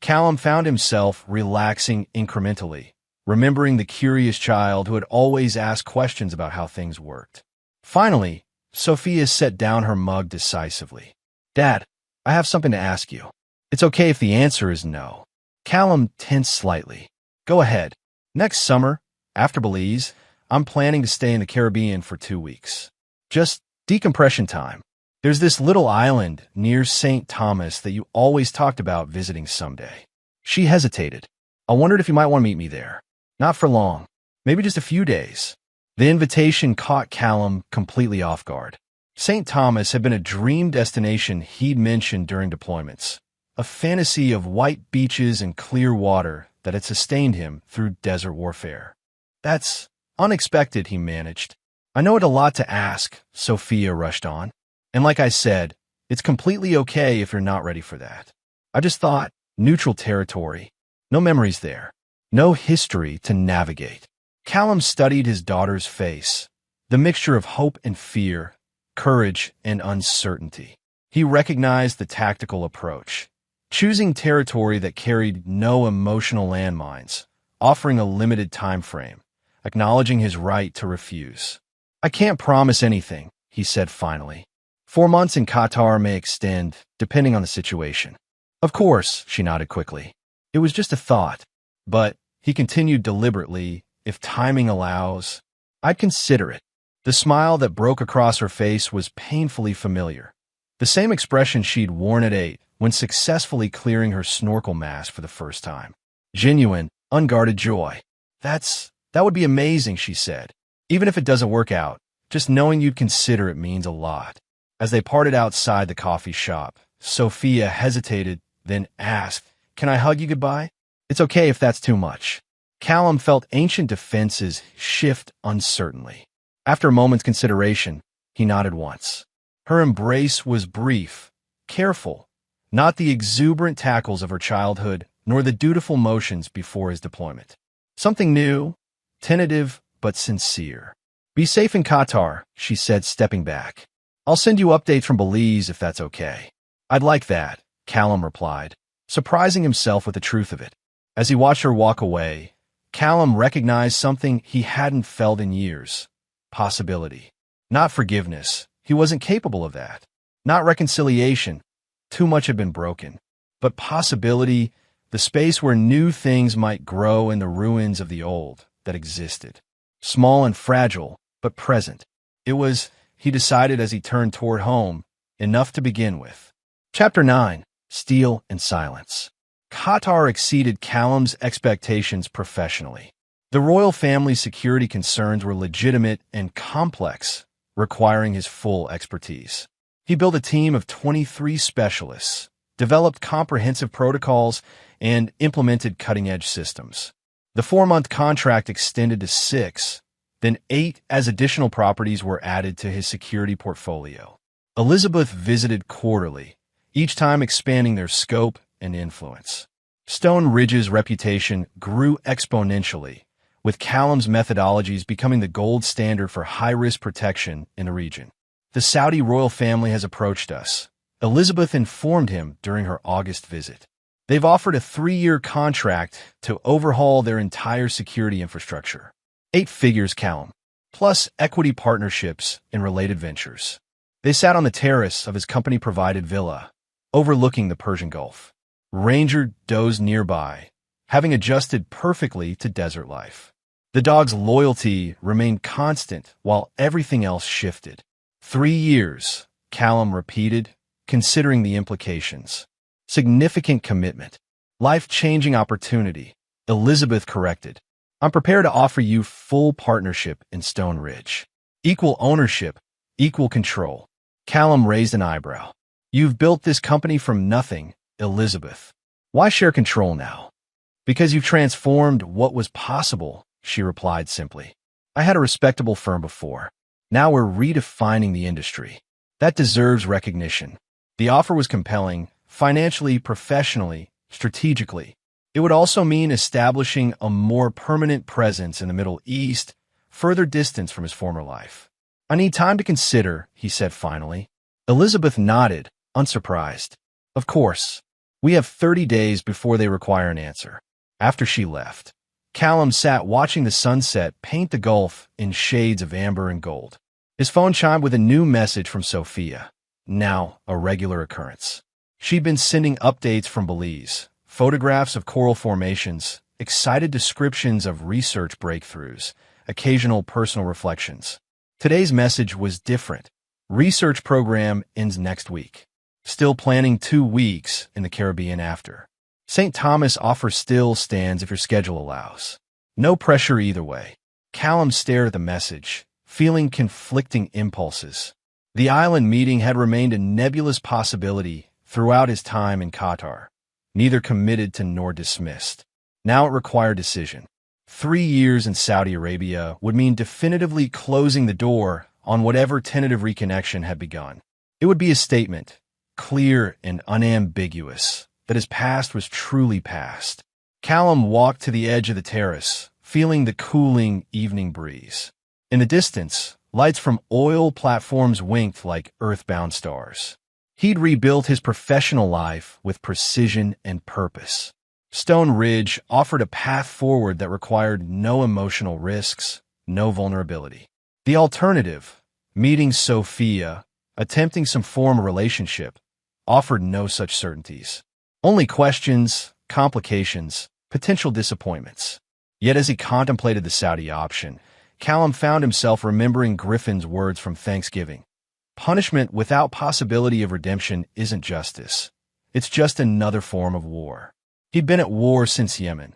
S1: Callum found himself relaxing incrementally, remembering the curious child who had always asked questions about how things worked. Finally, Sophia set down her mug decisively. "Dad, I have something to ask you. It's okay if the answer is no." Callum tensed slightly. "Go ahead. Next summer, after Belize, I'm planning to stay in the Caribbean for 2 weeks. Just decompression time. There's this little island near St. Thomas that you always talked about visiting someday." She hesitated. "I wondered if you might want to meet me there. Not for long. Maybe just a few days." The invitation caught Callum completely off guard. St. Thomas had been a dream destination he'd mentioned during deployments, a fantasy of white beaches and clear water that had sustained him through desert warfare. "That's unexpected," he managed. "I know it's a lot to ask," Sophia rushed on. "And like I said, it's completely okay if you're not ready for that. I just thought, neutral territory. No memories there. No history to navigate." Callum studied his daughter's face, the mixture of hope and fear, courage and uncertainty. He recognized the tactical approach, choosing territory that carried no emotional landmines, offering a limited time frame, acknowledging his right to refuse. "I can't promise anything," he said finally. 4 months in Qatar may extend, depending on the situation. "Of course," she nodded quickly. "It was just a thought." But, he continued deliberately, if timing allows, I'd consider it. The smile that broke across her face was painfully familiar. The same expression she'd worn at 8 when successfully clearing her snorkel mask for the first time. Genuine, unguarded joy. That would be amazing, she said. Even if it doesn't work out, just knowing you'd consider it means a lot. As they parted outside the coffee shop, Sophia hesitated, then asked, "Can I hug you goodbye?" "It's okay if that's too much." Callum felt ancient defenses shift uncertainly. After a moment's consideration, he nodded once. Her embrace was brief, careful, not the exuberant tackles of her childhood, nor the dutiful motions before his deployment. Something new, tentative, but sincere. "Be safe in Qatar," she said, stepping back. "I'll send you updates from Belize if that's okay." "I'd like that," Callum replied, surprising himself with the truth of it. As he watched her walk away, Callum recognized something he hadn't felt in years. Possibility. Not forgiveness. He wasn't capable of that. Not reconciliation. Too much had been broken. But possibility, the space where new things might grow in the ruins of the old that existed. Small and fragile, but present. It was, he decided as he turned toward home, enough to begin with. Chapter 9. Steel and Silence. Qatar exceeded Callum's expectations professionally. The royal family's security concerns were legitimate and complex, requiring his full expertise. He built a team of 23 specialists, developed comprehensive protocols, and implemented cutting-edge systems. The 4-month contract extended to 6, then 8 as additional properties were added to his security portfolio. Elizabeth visited quarterly, each time expanding their scope and influence. Stone Ridge's reputation grew exponentially, with Callum's methodologies becoming the gold standard for high-risk protection in the region. "The Saudi royal family has approached us," Elizabeth informed him during her August visit. "They've offered a 3-year contract to overhaul their entire security infrastructure. 8 figures, Callum, plus equity partnerships in related ventures." They sat on the terrace of his company-provided villa, overlooking the Persian Gulf. Ranger dozed nearby, having adjusted perfectly to desert life. The dog's loyalty remained constant while everything else shifted. 3 years, Callum repeated, considering the implications. Significant commitment. Life-changing opportunity, Elizabeth corrected. "I'm prepared to offer you full partnership in Stone Ridge. Equal ownership, equal control." Callum raised an eyebrow. "You've built this company from nothing, Elizabeth. Why share control now?" "Because you've transformed what was possible," she replied simply. "I had a respectable firm before. Now we're redefining the industry. That deserves recognition." The offer was compelling, financially, professionally, strategically. It would also mean establishing a more permanent presence in the Middle East, further distance from his former life. "I need time to consider," he said finally. Elizabeth nodded, unsurprised. "Of course. We have 30 days before they require an answer." After she left, Callum sat watching the sunset paint the Gulf in shades of amber and gold. His phone chimed with a new message from Sophia, now a regular occurrence. She'd been sending updates from Belize, photographs of coral formations, excited descriptions of research breakthroughs, occasional personal reflections. Today's message was different. Research program ends next week. Still planning 2 weeks in the Caribbean after. St. Thomas offer still stands if your schedule allows. No pressure either way. Callum stared at the message, feeling conflicting impulses. The island meeting had remained a nebulous possibility throughout his time in Qatar, neither committed to nor dismissed. Now it required decision. 3 years in Saudi Arabia would mean definitively closing the door on whatever tentative reconnection had begun. It would be a statement, clear and unambiguous, that his past was truly past. Callum walked to the edge of the terrace, feeling the cooling evening breeze. In the distance, lights from oil platforms winked like earthbound stars. He'd rebuilt his professional life with precision and purpose. Stone Ridge offered a path forward that required no emotional risks, no vulnerability. The alternative, meeting Sophia, attempting some form of relationship, offered no such certainties. Only questions, complications, potential disappointments. Yet as he contemplated the Saudi option, Callum found himself remembering Griffin's words from Thanksgiving. Punishment without possibility of redemption isn't justice. It's just another form of war. He'd been at war since Yemen.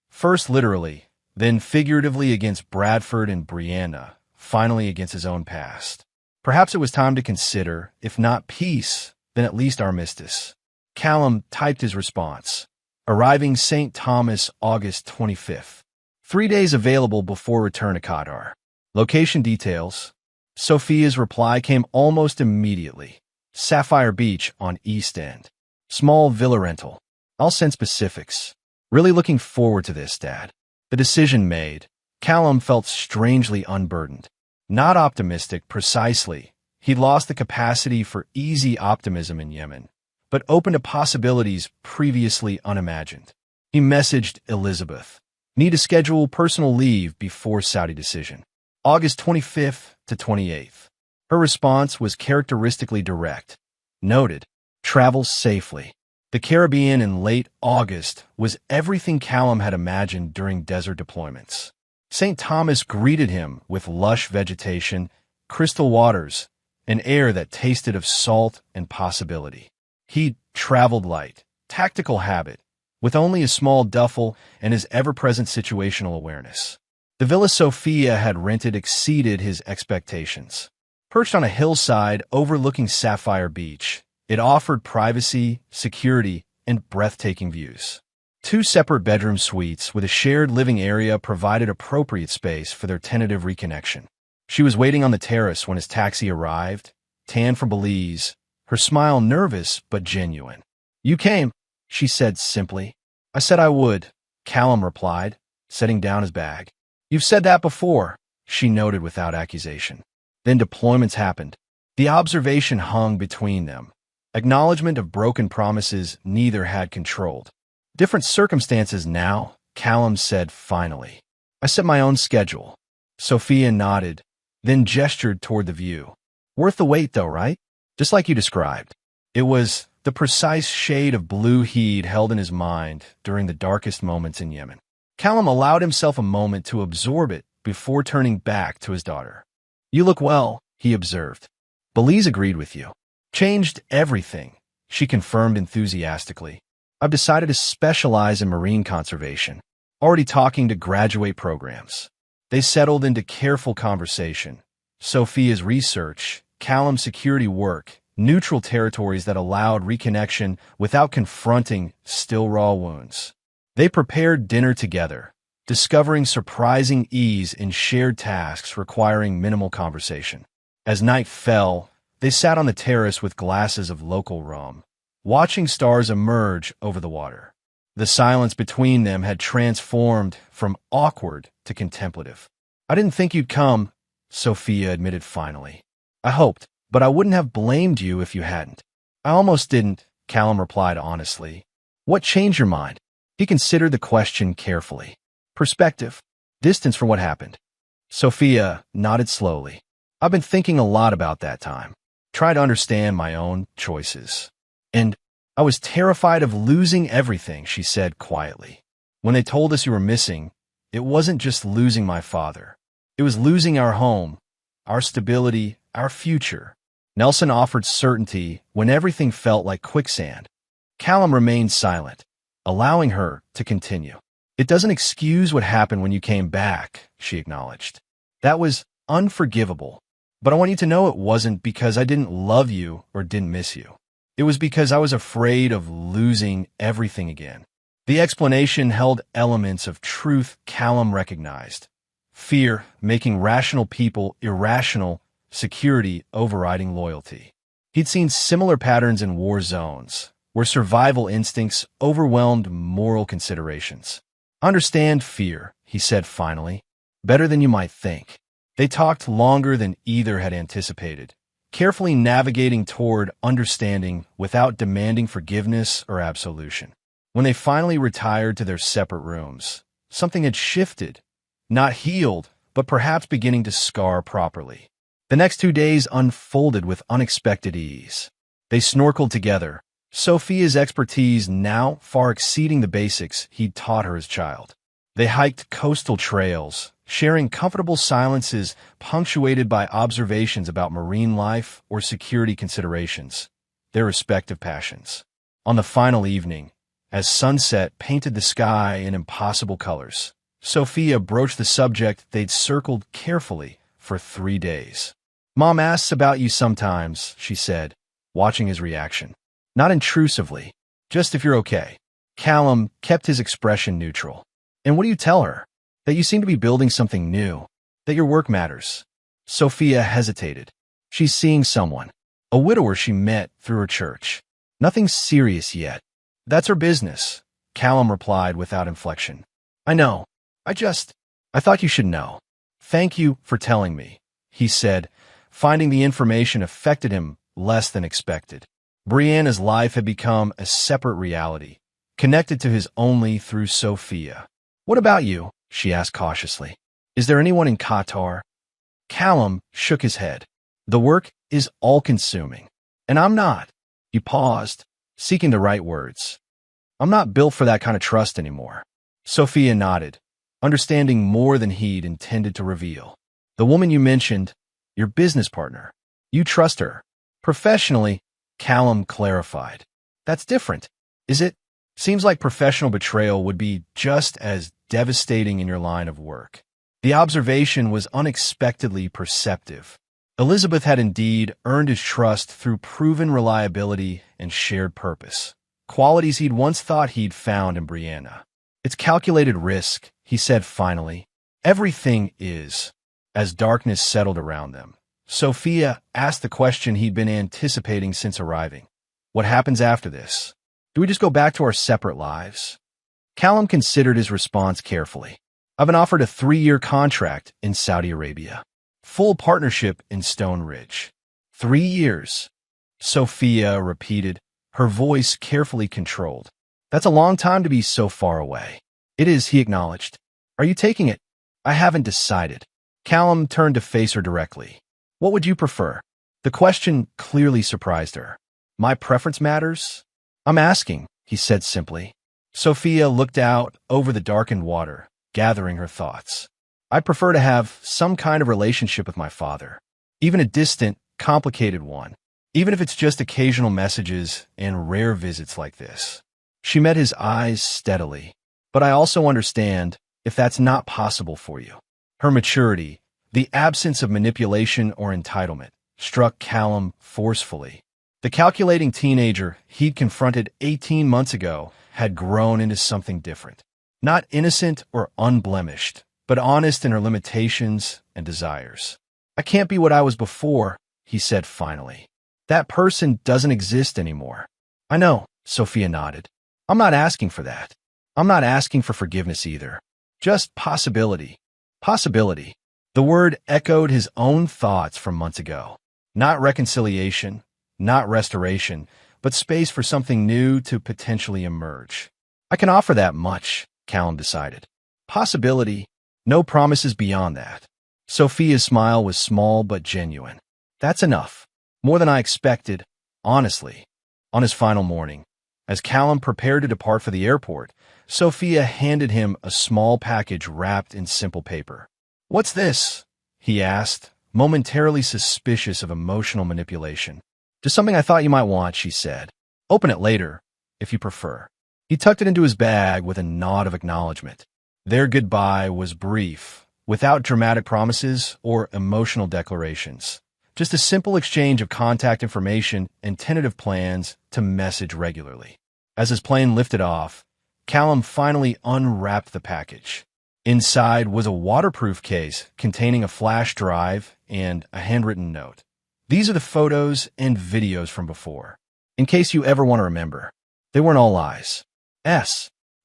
S1: First literally, then figuratively against Bradford and Brianna, finally against his own past. Perhaps it was time to consider, if not peace, then at least armistice. Callum typed his response. Arriving St. Thomas, August 25th. 3 days available before return to Qatar. Location details. Sophia's reply came almost immediately. Sapphire Beach on East End. Small villa rental. I'll send specifics. Really looking forward to this, Dad. The decision made, Callum felt strangely unburdened. Not optimistic, precisely. He'd lost the capacity for easy optimism in Yemen, but open to possibilities previously unimagined. He messaged Elizabeth. Need to schedule personal leave before Saudi decision. August 25th to 28th. Her response was characteristically direct. Noted. Travel safely. The Caribbean in late August was everything Callum had imagined during desert deployments. St. Thomas greeted him with lush vegetation, crystal waters, and air that tasted of salt and possibility. He'd traveled light, tactical habit, with only a small duffel and his ever-present situational awareness. The villa Sophia had rented exceeded his expectations. Perched on a hillside overlooking Sapphire Beach, it offered privacy, security, and breathtaking views. 2 separate bedroom suites with a shared living area provided appropriate space for their tentative reconnection. She was waiting on the terrace when his taxi arrived, tan from Belize, her smile nervous but genuine. You came, she said simply. I said I would, Callum replied, setting down his bag. You've said that before, she noted without accusation. Then deployments happened. The observation hung between them. Acknowledgement of broken promises neither had controlled. Different circumstances now, Callum said finally. I set my own schedule. Sophia nodded, then gestured toward the view. Worth the wait though, right? Just like you described. It was the precise shade of blue he'd held in his mind during the darkest moments in Yemen. Callum allowed himself a moment to absorb it before turning back to his daughter. You look well, he observed. Belize agreed with you. Changed everything, she confirmed enthusiastically. I've decided to specialize in marine conservation. Already talking to graduate programs. They settled into careful conversation. Sophia's research, Callum's security work, neutral territories that allowed reconnection without confronting still raw wounds. They prepared dinner together, discovering surprising ease in shared tasks requiring minimal conversation. As night fell, they sat on the terrace with glasses of local rum, watching stars emerge over the water. The silence between them had transformed from awkward to contemplative. I didn't think you'd come, Sophia admitted finally. I hoped, but I wouldn't have blamed you if you hadn't. I almost didn't, Callum replied honestly. What changed your mind? He considered the question carefully. Perspective. Distance from what happened. Sophia nodded slowly. I've been thinking a lot about that time. Try to understand my own choices. And I was terrified of losing everything, she said quietly. When they told us you were missing, it wasn't just losing my father. It was losing our home, our stability, our future. Nelson offered certainty when everything felt like quicksand. Callum remained silent, allowing her to continue. It doesn't excuse what happened when you came back, she acknowledged. That was unforgivable. But I want you to know it wasn't because I didn't love you or didn't miss you. It was because I was afraid of losing everything again. The explanation held elements of truth Callum recognized. Fear making rational people irrational, security overriding loyalty. He'd seen similar patterns in war zones, where survival instincts overwhelmed moral considerations. Understand fear, he said finally, better than you might think. They talked longer than either had anticipated, carefully navigating toward understanding without demanding forgiveness or absolution. When they finally retired to their separate rooms, something had shifted, not healed, but perhaps beginning to scar properly. The next 2 days unfolded with unexpected ease. They snorkeled together, Sophia's expertise now far exceeding the basics he'd taught her as a child. They hiked coastal trails, sharing comfortable silences punctuated by observations about marine life or security considerations, their respective passions. On the final evening, as sunset painted the sky in impossible colors, Sophia broached the subject they'd circled carefully for 3 days. "Mom asks about you sometimes," she said, watching his reaction. Not intrusively, just if you're okay. Callum kept his expression neutral. "And what do you tell her?" "That you seem to be building something new. That your work matters." Sophia hesitated. "She's seeing someone. A widower she met through her church. Nothing serious yet." "That's her business," Callum replied without inflection. "I know. I thought you should know." "Thank you for telling me," he said, finding the information affected him less than expected. Brianna's life had become a separate reality, connected to his only through Sophia. "What about you?" she asked cautiously. "Is there anyone in Qatar?" Callum shook his head. "The work is all-consuming. And I'm not." He paused, seeking the right words. "I'm not built for that kind of trust anymore." Sophia nodded, understanding more than he'd intended to reveal. "The woman you mentioned, your business partner, you trust her." "Professionally," Callum clarified. "That's different, is it? Seems like professional betrayal would be just as devastating in your line of work." The observation was unexpectedly perceptive. Elizabeth had indeed earned his trust through proven reliability and shared purpose, qualities he'd once thought he'd found in Brianna. "It's calculated risk," he said finally. "Everything is." As darkness settled around them, Sophia asked the question he'd been anticipating since arriving. "What happens after this? Do we just go back to our separate lives?" Callum considered his response carefully. "I've been offered a 3-year contract in Saudi Arabia. Full partnership in Stone Ridge." 3 years, Sophia repeated, her voice carefully controlled. "That's a long time to be so far away." "It is," he acknowledged. "Are you taking it?" "I haven't decided." Callum turned to face her directly. "What would you prefer?" The question clearly surprised her. "My preference matters?" "I'm asking," he said simply. Sophia looked out over the darkened water, gathering her thoughts. "I'd prefer to have some kind of relationship with my father, even a distant, complicated one, even if it's just occasional messages and rare visits like this." She met his eyes steadily. "But I also understand if that's not possible for you." Her maturity, the absence of manipulation or entitlement, struck Callum forcefully. The calculating teenager he'd confronted 18 months ago had grown into something different. Not innocent or unblemished, but honest in her limitations and desires. "I can't be what I was before," he said finally. "That person doesn't exist anymore." "I know," Sophia nodded. "I'm not asking for that. I'm not asking for forgiveness either. Just possibility." Possibility. The word echoed his own thoughts from months ago. Not reconciliation, not restoration, but space for something new to potentially emerge. "I can offer that much," Callum decided. "Possibility. No promises beyond that." Sophia's smile was small but genuine. "That's enough. More than I expected, honestly." On his final morning, as Callum prepared to depart for the airport, Sophia handed him a small package wrapped in simple paper. "What's this?" he asked, momentarily suspicious of emotional manipulation. "Just something I thought you might want," she said. "Open it later, if you prefer." He tucked it into his bag with a nod of acknowledgement. Their goodbye was brief, without dramatic promises or emotional declarations. Just a simple exchange of contact information and tentative plans to message regularly. As his plane lifted off, Callum finally unwrapped the package. Inside was a waterproof case containing a flash drive and a handwritten note. "These are the photos and videos from before, in case you ever want to remember. They weren't all lies."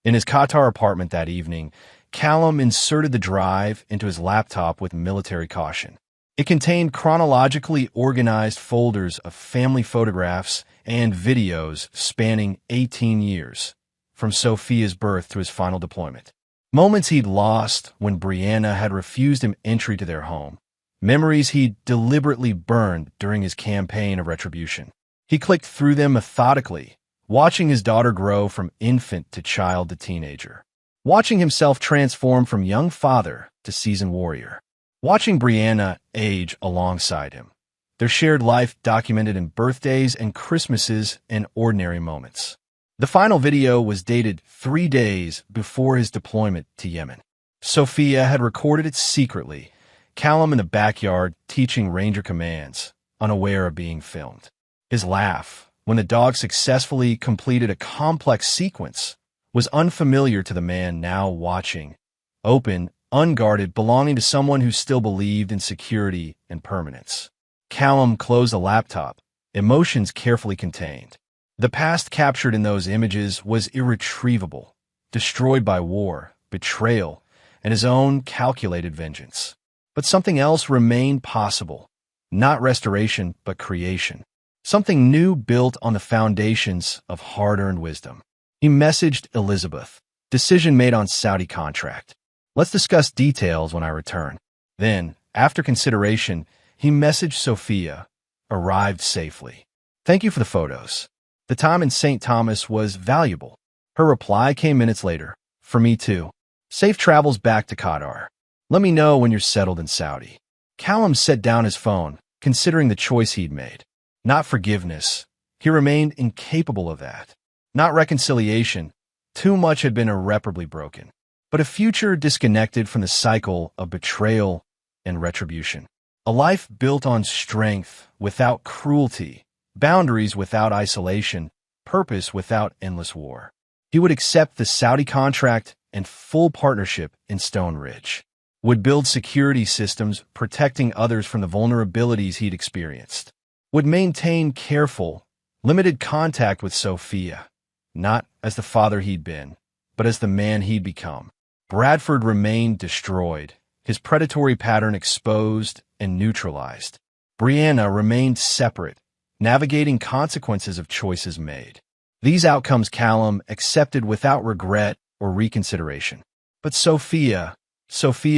S1: In his Qatar apartment that evening, Callum inserted the drive into his laptop with military caution. It contained chronologically organized folders of family photographs and videos spanning 18 years, from Sophia's birth to his final deployment. Moments he'd lost when Brianna had refused him entry to their home. Memories he'd deliberately burned during his campaign of retribution. He clicked through them methodically, watching his daughter grow from infant to child to teenager. watching himself transform from young father to seasoned warrior. Watching Brianna age alongside him. Their shared life documented in birthdays and Christmases and ordinary moments. The final video was dated 3 days before his deployment to Yemen. Sophia had recorded it secretly, Callum in the backyard teaching ranger commands, unaware of being filmed. His laugh, when the dog successfully completed a complex sequence, was unfamiliar to the man now watching, open, unguarded, belonging to someone who still believed in security and permanence. Callum closed the laptop, emotions carefully contained. The past captured in those images was irretrievable, destroyed by war, betrayal, and his own calculated vengeance. But something else remained possible, not restoration, but creation. Something new built on the foundations of hard-earned wisdom. He messaged Elizabeth, decision made on Saudi contract. Let's discuss details when I return. Then, after consideration, he messaged Sophia, arrived safely. Thank you for the photos. The time in St. Thomas was valuable. Her reply came minutes later. For me too. Safe travels back to Qatar. Let me know when you're settled in Saudi. Callum set down his phone, considering the choice he'd made. Not forgiveness. He remained incapable of that. Not reconciliation. Too much had been irreparably broken. But a future disconnected from the cycle of betrayal and retribution. A life built on strength without cruelty, boundaries without isolation, purpose without endless war. He would accept the Saudi contract and full partnership in Stone Ridge. Would build security systems protecting others from the vulnerabilities he'd experienced. Would maintain careful, limited contact with Sophia, not as the father he'd been, but as the man he'd become. Bradford remained destroyed, his predatory pattern exposed and neutralized. Brianna remained separate, navigating consequences of choices made. These outcomes Callum accepted without regret or reconsideration. But Sophia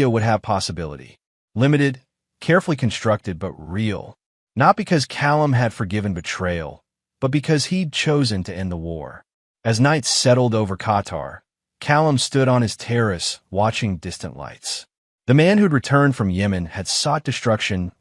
S1: would have possibility. Limited, carefully constructed, but real. Not because Callum had forgiven betrayal, but because he'd chosen to end the war. As night settled over Qatar, Callum stood on his terrace watching distant lights. The man who'd returned from Yemen had sought destruction